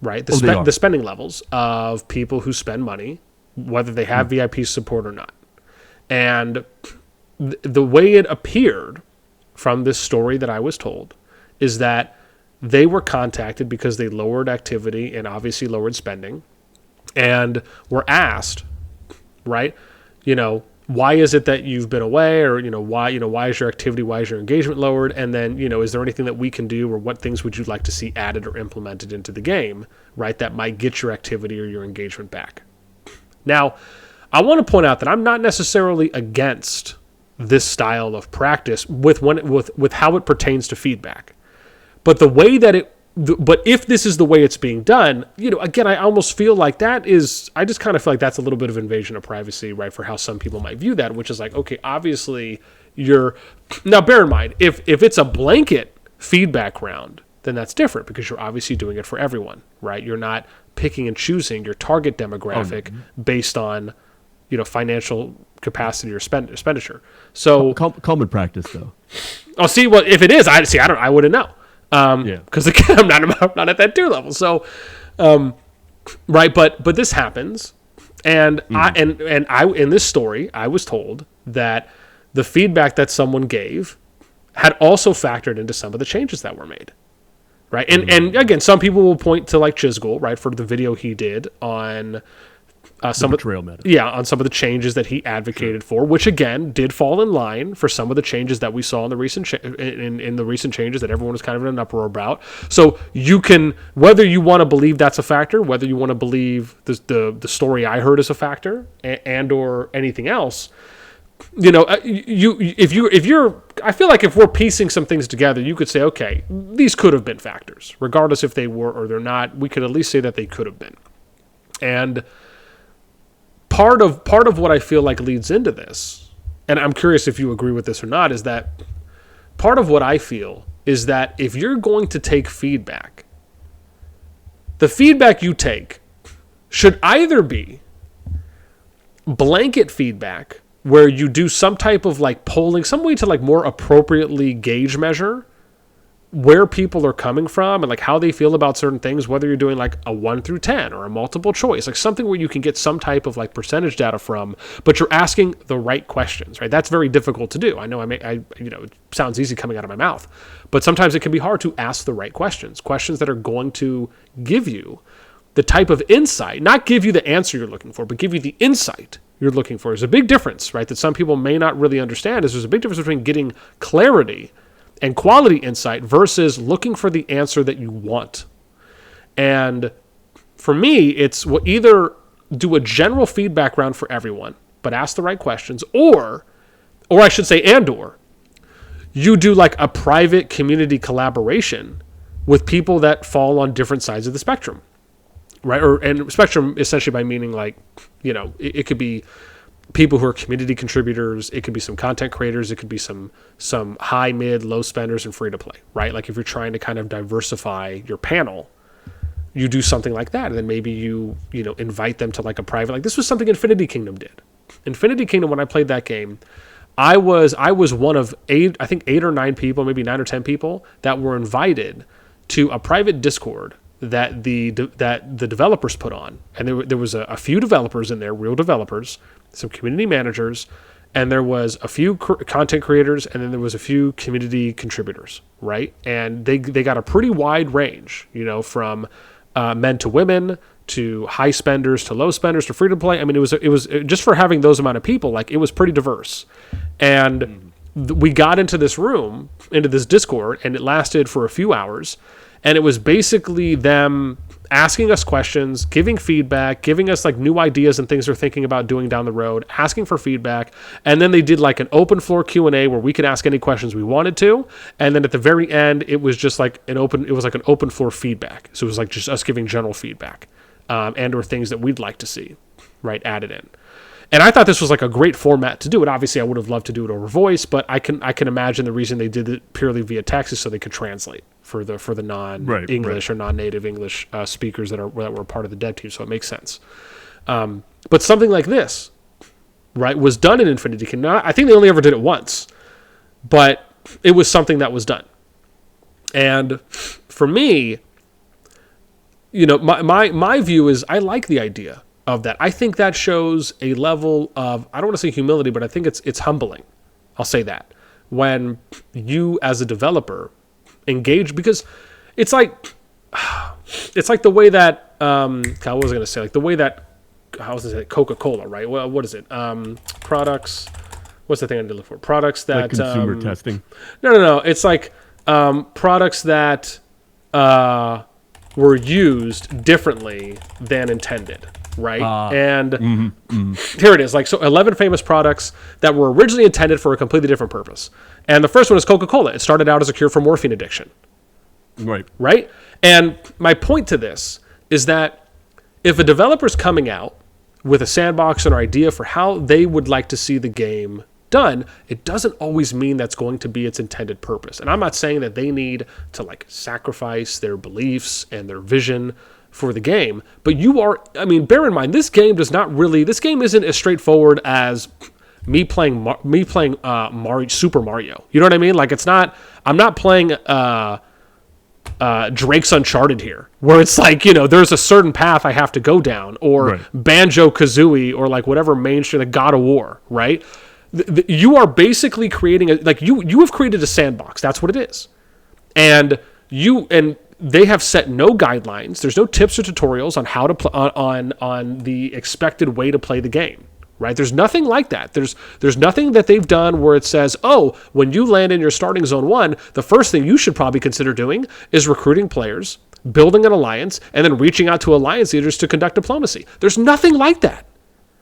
Right, the spending levels of people who spend money, whether they have VIP support or not. And the way it appeared from this story that I was told is that they were contacted because they lowered activity and obviously lowered spending, and were asked, right, why is it that you've been away, or why is your activity, why is your engagement lowered, and then is there anything that we can do, or what things would you like to see added or implemented into the game, right, that might get your activity or your engagement back. Now, I want to point out that I'm not necessarily against this style of practice with how it pertains to feedback, but the way that but if this is the way it's being done, again, I almost feel like I just kind of feel like that's a little bit of invasion of privacy, right, for how some people might view that, which is like, okay, obviously now bear in mind, if it's a blanket feedback round, then that's different, because you're obviously doing it for everyone, right? You're not picking and choosing your target demographic based on, financial capacity or expenditure. So common practice, though. Oh, see, well, if it is, I wouldn't know. Because again, I'm not at that tier level. So, right, but this happens, and I in this story, I was told that the feedback that someone gave had also factored into some of the changes that were made, right? And again, some people will point to like Chisgul, right, for the video he did on some betrayal meta. Yeah, on some of the changes that he advocated for, which again did fall in line for some of the changes that we saw in the recent in the recent changes that everyone was kind of in an uproar about. So you can, whether you want to believe that's a factor, whether you want to believe the story I heard is a factor, and or anything else, you know, if you're, I feel like if we're piecing some things together, you could say, okay, these could have been factors, regardless if they were or they're not. We could at least say that they could have been, and part of what I feel like leads into this, and I'm curious if you agree with this or not, is that part of what I feel is that if you're going to take feedback, the feedback you take should either be blanket feedback where you do some type of like polling, some way to like more appropriately gauge measure where people are coming from and like how they feel about certain things, whether you're doing like a 1 through 10 or a multiple choice, like something where you can get some type of like percentage data from, but you're asking the right questions, right? That's very difficult to do. I know it sounds easy coming out of my mouth, but sometimes it can be hard to ask the right questions that are going to give you the type of insight, not give you the answer you're looking for, but give you the insight you're looking for. There's a big difference, right? That some people may not really understand is there's a big difference between getting clarity and quality insight versus looking for the answer that you want. And for me, it's either do a general feedback round for everyone, but ask the right questions, or I should say, or you do like a private community collaboration with people that fall on different sides of the spectrum, right? And spectrum essentially by meaning like, you know, it could be people who are community contributors, it could be some content creators, it could be some high, mid, low spenders and free to play, right? Like if you're trying to kind of diversify your panel, you do something like that, and then maybe you invite them to like a private, like this was something Infinity Kingdom did. Infinity Kingdom, when I played that game, I was one of 8 or 9 people, maybe 9 or 10 people that were invited to a private Discord that the developers put on, and there was a few developers in there, real developers, some community managers, and there was a few content creators, and then there was a few community contributors, right? And they got a pretty wide range, you know, from men to women to high spenders to low spenders to free to play. I mean, it was just for having those amount of people, like it was pretty diverse. And we got into this room, into this Discord, and it lasted for a few hours. And it was basically them asking us questions, giving feedback, giving us like new ideas and things they're thinking about doing down the road, asking for feedback. And then they did like an open floor Q&A where we could ask any questions we wanted to. And then at the very end, it was just like an open floor feedback. So it was like just us giving general feedback, and or things that we'd like to see, right, added in. And I thought this was like a great format to do it. Obviously, I would have loved to do it over voice, but I can imagine the reason they did it purely via text is so they could translate for the non-English or non-native English speakers that were part of the dev team. So it makes sense. But something like this, right, was done in Infinity Kingdom. I think they only ever did it once, but it was something that was done. And for me, you know, my view is I like the idea of that. I think that shows a level of, I don't want to say humility, but I think it's humbling. I'll say that. When you as a developer engage, because it's like the way that, what was I going to say? Like the way that, how was it, Coca-Cola, right? Well, what is it? Products, what's the thing I need to look for? Products that... Like consumer testing? No. It's like products that were used differently than intended. Right. And here it is. Like, so 11 famous products that were originally intended for a completely different purpose. And the first one is Coca-Cola. It started out as a cure for morphine addiction. Right. And my point to this is that if a developer's coming out with a sandbox and an idea for how they would like to see the game done, it doesn't always mean that's going to be its intended purpose. And I'm not saying that they need to like sacrifice their beliefs and their vision for the game, but bear in mind, this game isn't as straightforward as me playing Super Mario. You know what I mean? Like I'm not playing Drake's Uncharted here, where it's like, you know, there's a certain path I have to go down, or Banjo-Kazooie, or like whatever mainstream, like God of War, right? You are basically creating you have created a sandbox. That's what it is. And they have set no guidelines. There's no tips or tutorials on how to on the expected way to play the game. Right? There's nothing like that. There's nothing that they've done where it says, oh, when you land in your starting zone 1, the first thing you should probably consider doing is recruiting players, building an alliance, and then reaching out to alliance leaders to conduct diplomacy. There's nothing like that.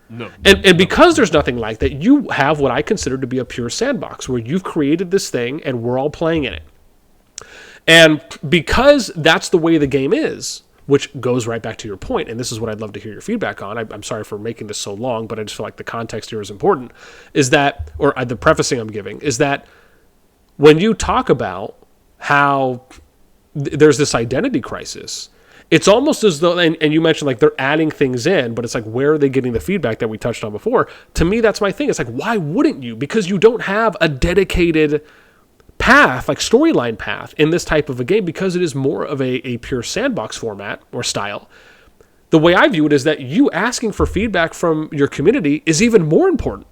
No. And because there's nothing like that, you have what I consider to be a pure sandbox where you've created this thing and we're all playing in it. And because that's the way the game is, which goes right back to your point, and this is what I'd love to hear your feedback on. I'm sorry for making this so long, but I just feel like the context here is important, is that, or the prefacing I'm giving, is that when you talk about how there's this identity crisis, it's almost as though, and you mentioned like they're adding things in, but it's like, where are they getting the feedback that we touched on before? To me, that's my thing. It's like, why wouldn't you? Because you don't have a dedicated path, like storyline path in this type of a game, because it is more of a pure sandbox format or style. The way I view it is that you asking for feedback from your community is even more important.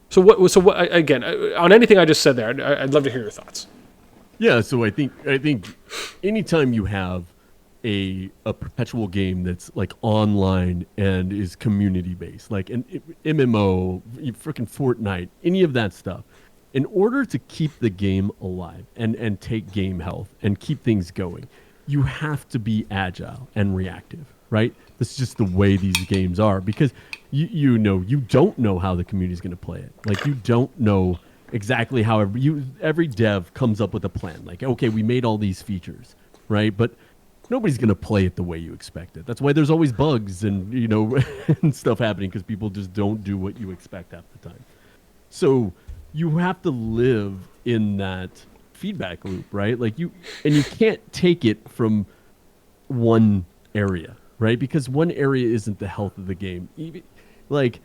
So what again, on anything I just said there, I'd love to hear your thoughts. Yeah, so I think anytime you have a perpetual game that's like online and is community based, like an MMO, freaking Fortnite, any of that stuff, in order to keep the game alive and take game health and keep things going, you have to be agile and reactive, right? That's just the way these games are, because you don't know how the community is going to play it. Like, you don't know exactly how every dev comes up with a plan. Like, okay, we made all these features, right? But nobody's going to play it the way you expect it. That's why there's always bugs and, and stuff happening, because people just don't do what you expect half the time. So you have to live in that feedback loop, right? Like you can't take it from one area, right? Because one area isn't the health of the game. Like,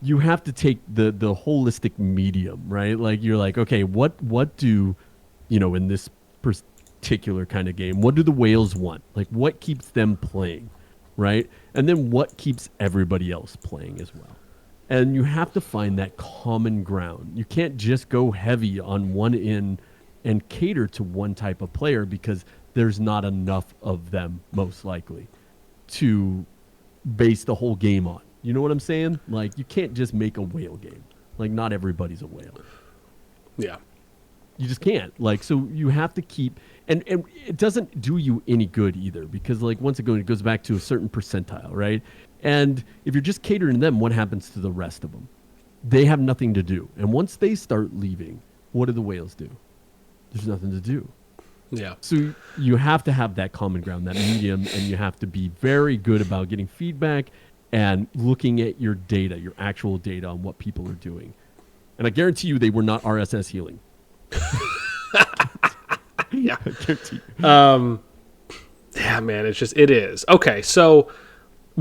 you have to take the holistic medium, right? Like, you're like, okay, what do, in this particular kind of game, what do the whales want? Like, what keeps them playing, right? And then what keeps everybody else playing as well. And you have to find that common ground. You can't just go heavy on one end and cater to one type of player, because there's not enough of them, most likely, to base the whole game on. You know what I'm saying? Like, you can't just make a whale game. Like, not everybody's a whale. Yeah. You just can't. Like, so you have to keep... And it doesn't do you any good either, because, like, once again, it goes back to a certain percentile, right? And if you're just catering to them, what happens to the rest of them? They have nothing to do. And once they start leaving, what do the whales do? There's nothing to do. Yeah. So you have to have that common ground, that medium, and you have to be very good about getting feedback and looking at your data, your actual data on what people are doing. And I guarantee you they were not RSS healing. Yeah. I guarantee you. Yeah, man, it is. Okay, so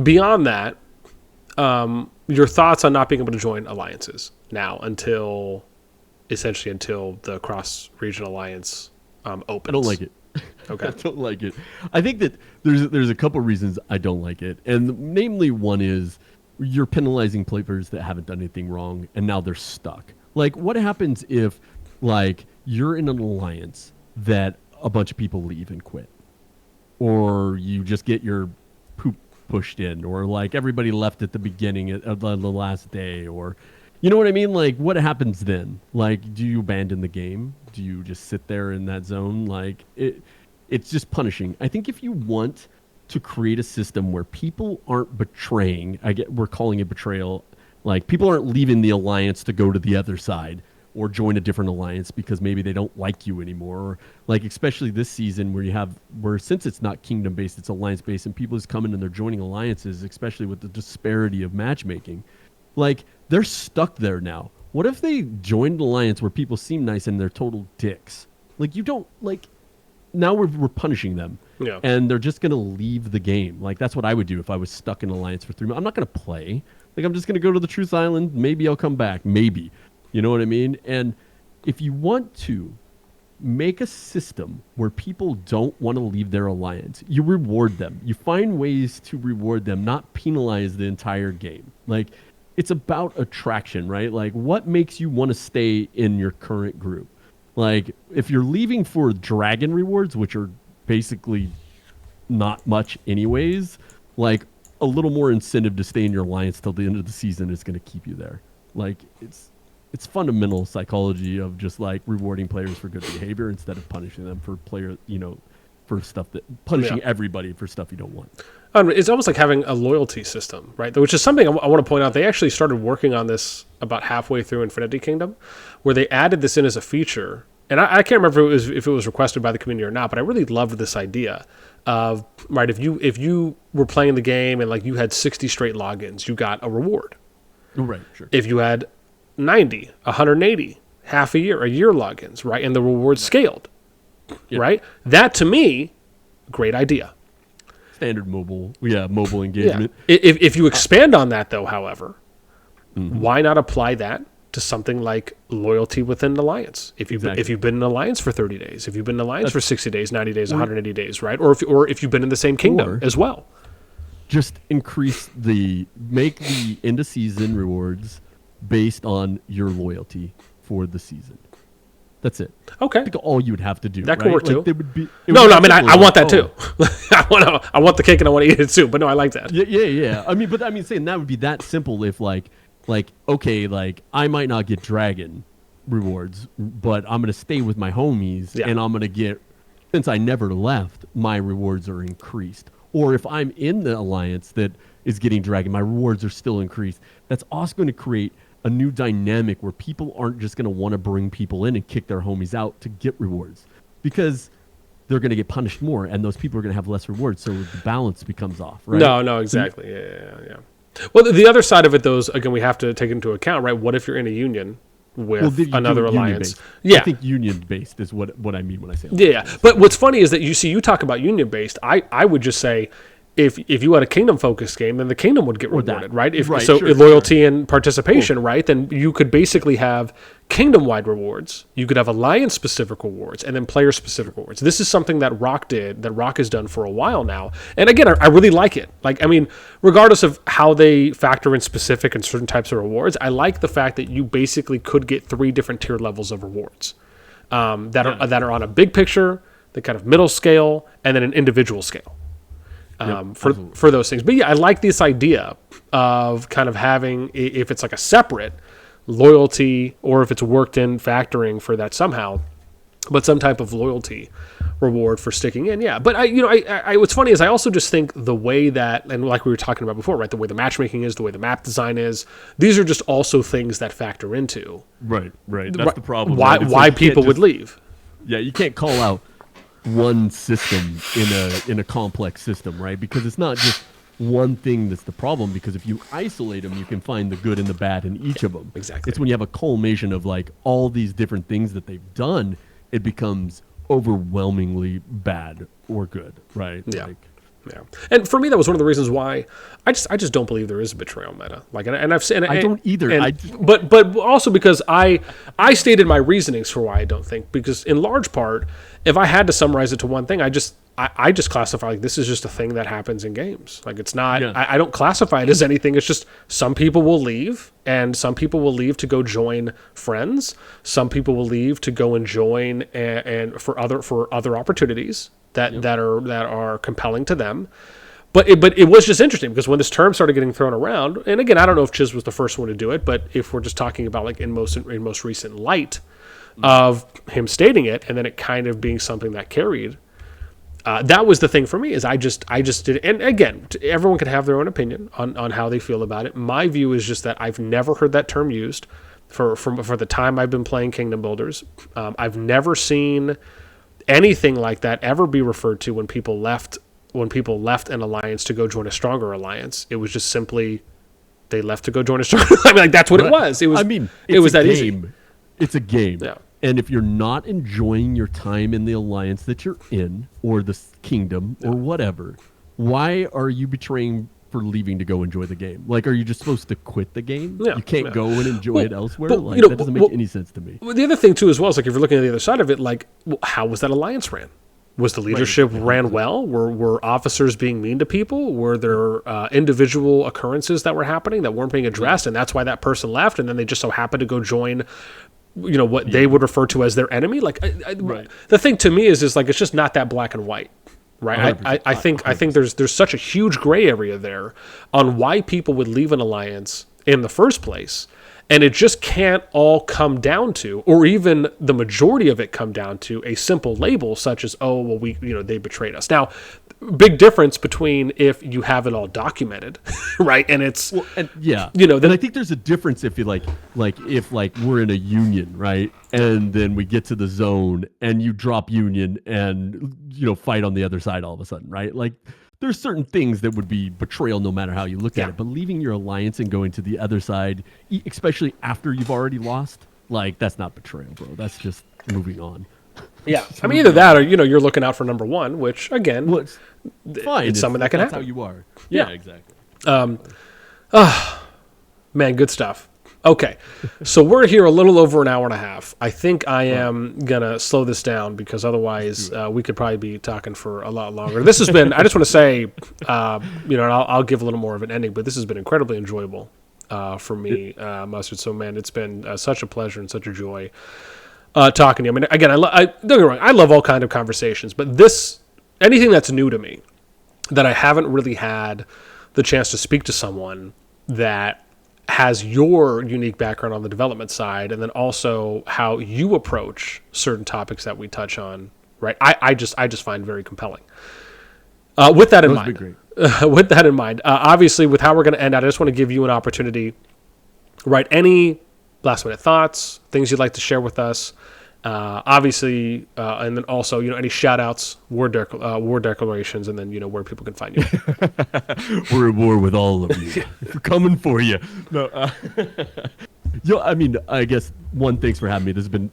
beyond that, your thoughts on not being able to join alliances now until the cross-region alliance opens. I don't like it. Okay. I don't like it. I think that there's a couple reasons I don't like it. And namely, one is you're penalizing players that haven't done anything wrong, and now they're stuck. Like, what happens if, like, you're in an alliance that a bunch of people leave and quit? Or you just get your poop pushed in, or like everybody left at the beginning of the last day, or, you know what I mean? Like, what happens then? Like, do you abandon the game? Do you just sit there in that zone? Like, it's just punishing. I think if you want to create a system where people aren't betraying, we're calling it betrayal, like, people aren't leaving the alliance to go to the other side or join a different alliance because maybe they don't like you anymore. Or, like, especially this season where since it's not kingdom based, it's alliance based, and people just come in and they're joining alliances, especially with the disparity of matchmaking. Like, they're stuck there now. What if they joined an alliance where people seem nice and they're total dicks? Like, you don't, like, now we're punishing them. Yeah. And they're just going to leave the game. Like, that's what I would do if I was stuck in an alliance for 3 months. I'm not going to play. Like, I'm just going to go to the Truth Island. Maybe I'll come back. Maybe. You know what I mean? And if you want to make a system where people don't want to leave their alliance, you reward them. You find ways to reward them, not penalize the entire game. Like, it's about attraction, right? Like, what makes you want to stay in your current group? Like, if you're leaving for dragon rewards, which are basically not much anyways, like a little more incentive to stay in your alliance till the end of the season is going to keep you there. Like it's fundamental psychology of just like rewarding players for good behavior instead of punishing them for for stuff punishing everybody for stuff you don't want. It's almost like having a loyalty system, right? Which is something I want to point out. They actually started working on this about halfway through Infinity Kingdom, where they added this in as a feature. And I can't remember if it was requested by the community or not, but I really loved this idea of, right, if you were playing the game and like you had 60 straight logins, you got a reward. Right, sure. If you had 90, 180, half a year logins, right, and the rewards scaled, right? That to me, great idea. Standard mobile engagement. Yeah. If you expand on that, though, however, why not apply that to something like loyalty within an alliance? If you've been in an alliance for 30 days, if you've been in an alliance for 60 days, 90 days, 180 days, right? Or if you've been in the same kingdom as well. Just make the end of season rewards based on your loyalty for the season. That's it. Okay. I think all you would have to do. That could work too. I I want that too. I want the cake and I want to eat it too. But no, I like that. Yeah. Saying that would be that simple if okay, I might not get dragon rewards, but I'm gonna stay with my homies and I'm gonna get, since I never left, my rewards are increased. Or if I'm in the alliance that is getting dragon, my rewards are still increased. That's also going to create a new dynamic where people aren't just going to want to bring people in and kick their homies out to get rewards, because they're going to get punished more and those people are going to have less rewards, so the balance becomes off, right? No, exactly. Yeah. Well, the other side of it, though, is, again, we have to take into account, right? What if you're in a union with another alliance? I think union-based is what I mean when I say that. Yeah, but what's funny is that you talk about union-based. I would just say, if you had a kingdom-focused game, then the kingdom would get rewarded, right? Loyalty and participation, right? Then you could basically have kingdom-wide rewards. You could have alliance-specific rewards, and then player-specific rewards. This is something that Rock has done for a while now. And again, I really like it. Regardless of how they factor in specific and certain types of rewards, I like the fact that you basically could get 3 different tier levels of rewards that are on a big picture, the kind of middle scale, and then an individual scale. For those things. But yeah, I like this idea of kind of having, if it's like a separate loyalty, or if it's worked in factoring for that somehow, but some type of loyalty reward for sticking in. Yeah. But what's funny is I also just think the way that, and like we were talking about before, right, the way the matchmaking is, the way the map design is, these are just also things that factor into. Right. That's the problem. Why people would leave. Yeah, you can't call out one system in a complex system, right? Because it's not just one thing that's the problem, because if you isolate them, you can find the good and the bad in each of them. Exactly. It's when you have a culmination of like all these different things that they've done, it becomes overwhelmingly bad or good, right? Yeah. Yeah, and for me, that was one of the reasons why I just don't believe there is a betrayal meta. I don't either. But also because I stated my reasonings for why I don't think. Because in large part, if I had to summarize it to one thing, I just classify like this is just a thing that happens in games. Like it's not. Yeah. I don't classify it as anything. It's just some people will leave, and some people will leave to go join friends. Some people will leave to go and join and for other opportunities that are compelling to them. But it was just interesting because when this term started getting thrown around, and again, I don't know if Chiz was the first one to do it, but if we're just talking about like in most recent light of him stating it, and then it kind of being something that carried, that was the thing for me. Is I just did it. And again, everyone can have their own opinion on how they feel about it. My view is just that I've never heard that term used for the time I've been playing Kingdom Builders. I've never seen anything like that ever be referred to when people left an alliance to go join a stronger alliance. It was just simply they left to go join a stronger. That's what it was. It was. It was that easy. It's a game. Yeah. And if you're not enjoying your time in the alliance that you're in, or the kingdom, or whatever, why are you betraying for leaving to go enjoy the game? Like, are you just supposed to quit the game? Yeah, you can't go and enjoy it elsewhere? That doesn't make any sense to me. Well, the other thing, too, as well, is like if you're looking at the other side of it, like, how was that alliance ran? Was the leadership ran well? Were officers being mean to people? Were there individual occurrences that were happening that weren't being addressed, and that's why that person left, and then they just so happened to go join what they would refer to as their enemy? Like, the thing to me is like it's just not that black and white. right? I 100%. think there's such a huge gray area there on why people would leave an alliance in the first place. And it just can't all come down to, or even the majority of it come down to, a simple label such as, oh, well, they betrayed us. Now, big difference between if you have it all documented, right? And it's, and I think there's a difference if you if we're in a union, right? And then we get to the zone and you drop union and, fight on the other side all of a sudden, right? Like, there's certain things that would be betrayal no matter how you look at it. But leaving your alliance and going to the other side, especially after you've already lost, that's not betrayal, bro. That's just moving on. Yeah. I mean, either that or, you're looking out for number one, which, again, it's fine. It's something that can happen. That's how you are. Yeah, exactly. Man, good stuff. Okay, so we're here a little over an hour and a half. I think I am going to slow this down because otherwise we could probably be talking for a lot longer. This has been, I just want to say, and I'll give a little more of an ending, but this has been incredibly enjoyable for me, Mustard. So, man, it's been such a pleasure and such a joy talking to you. I mean, again, don't get me wrong, I love all kinds of conversations, but anything that's new to me that I haven't really had the chance to speak to someone that has your unique background on the development side, and then also how you approach certain topics that we touch on, right? I just find very compelling. With that in mind, obviously, with how we're going to end out, I just want to give you an opportunity, right? Any last minute thoughts, things you'd like to share with us, obviously, and then also, any shout outs, war declarations, and then, where people can find you. We're at war with all of you. We're coming for you. No, I mean, I guess thanks for having me. This has been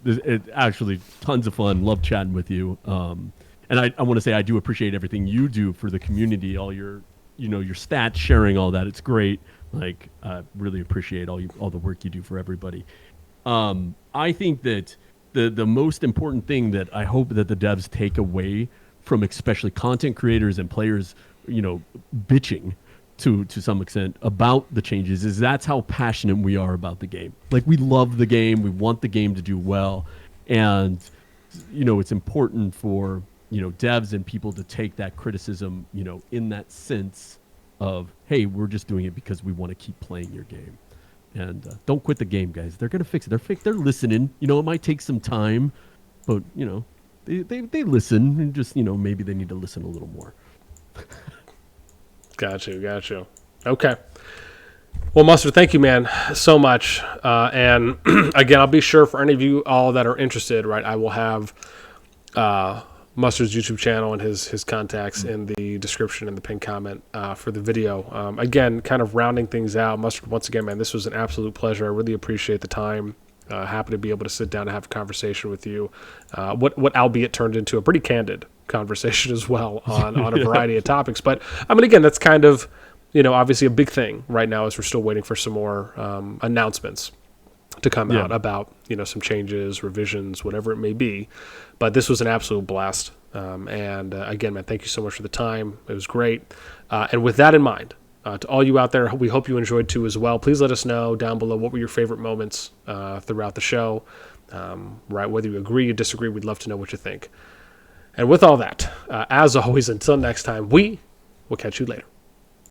actually tons of fun. Love chatting with you. And I want to say I do appreciate everything you do for the community, all your stats, sharing all that. It's great. I really appreciate all the work you do for everybody. I think that the most important thing that I hope that the devs take away from especially content creators and players, bitching to some extent about the changes is that's how passionate we are about the game. We love the game. We want the game to do well. And, it's important for, devs and people to take that criticism, in that sense of, hey, we're just doing it because we want to keep playing your game. And don't quit the game, guys. They're going to fix it. They're listening. It might take some time, but, they listen. And just, maybe they need to listen a little more. Got you. Okay. Well, Mustard, thank you, man, so much. And, again, I'll be sure for any of you all that are interested, right, I will have Mustard's YouTube channel and his contacts in the description and the pinned comment for the video. Again, kind of rounding things out, Mustard, once again, man, this was an absolute pleasure. I really appreciate the time. Happy to be able to sit down and have a conversation with you. What albeit turned into a pretty candid conversation as well on a variety of topics. But, I mean, again, that's kind of, obviously a big thing right now as we're still waiting for some more announcements to come out about, some changes, revisions, whatever it may be. But this was an absolute blast. And again, man, thank you so much for the time. It was great. And with that in mind, to all you out there, we hope you enjoyed too as well. Please let us know down below what were your favorite moments throughout the show. Right, whether you agree or disagree, we'd love to know what you think. And with all that, as always, until next time, we will catch you later.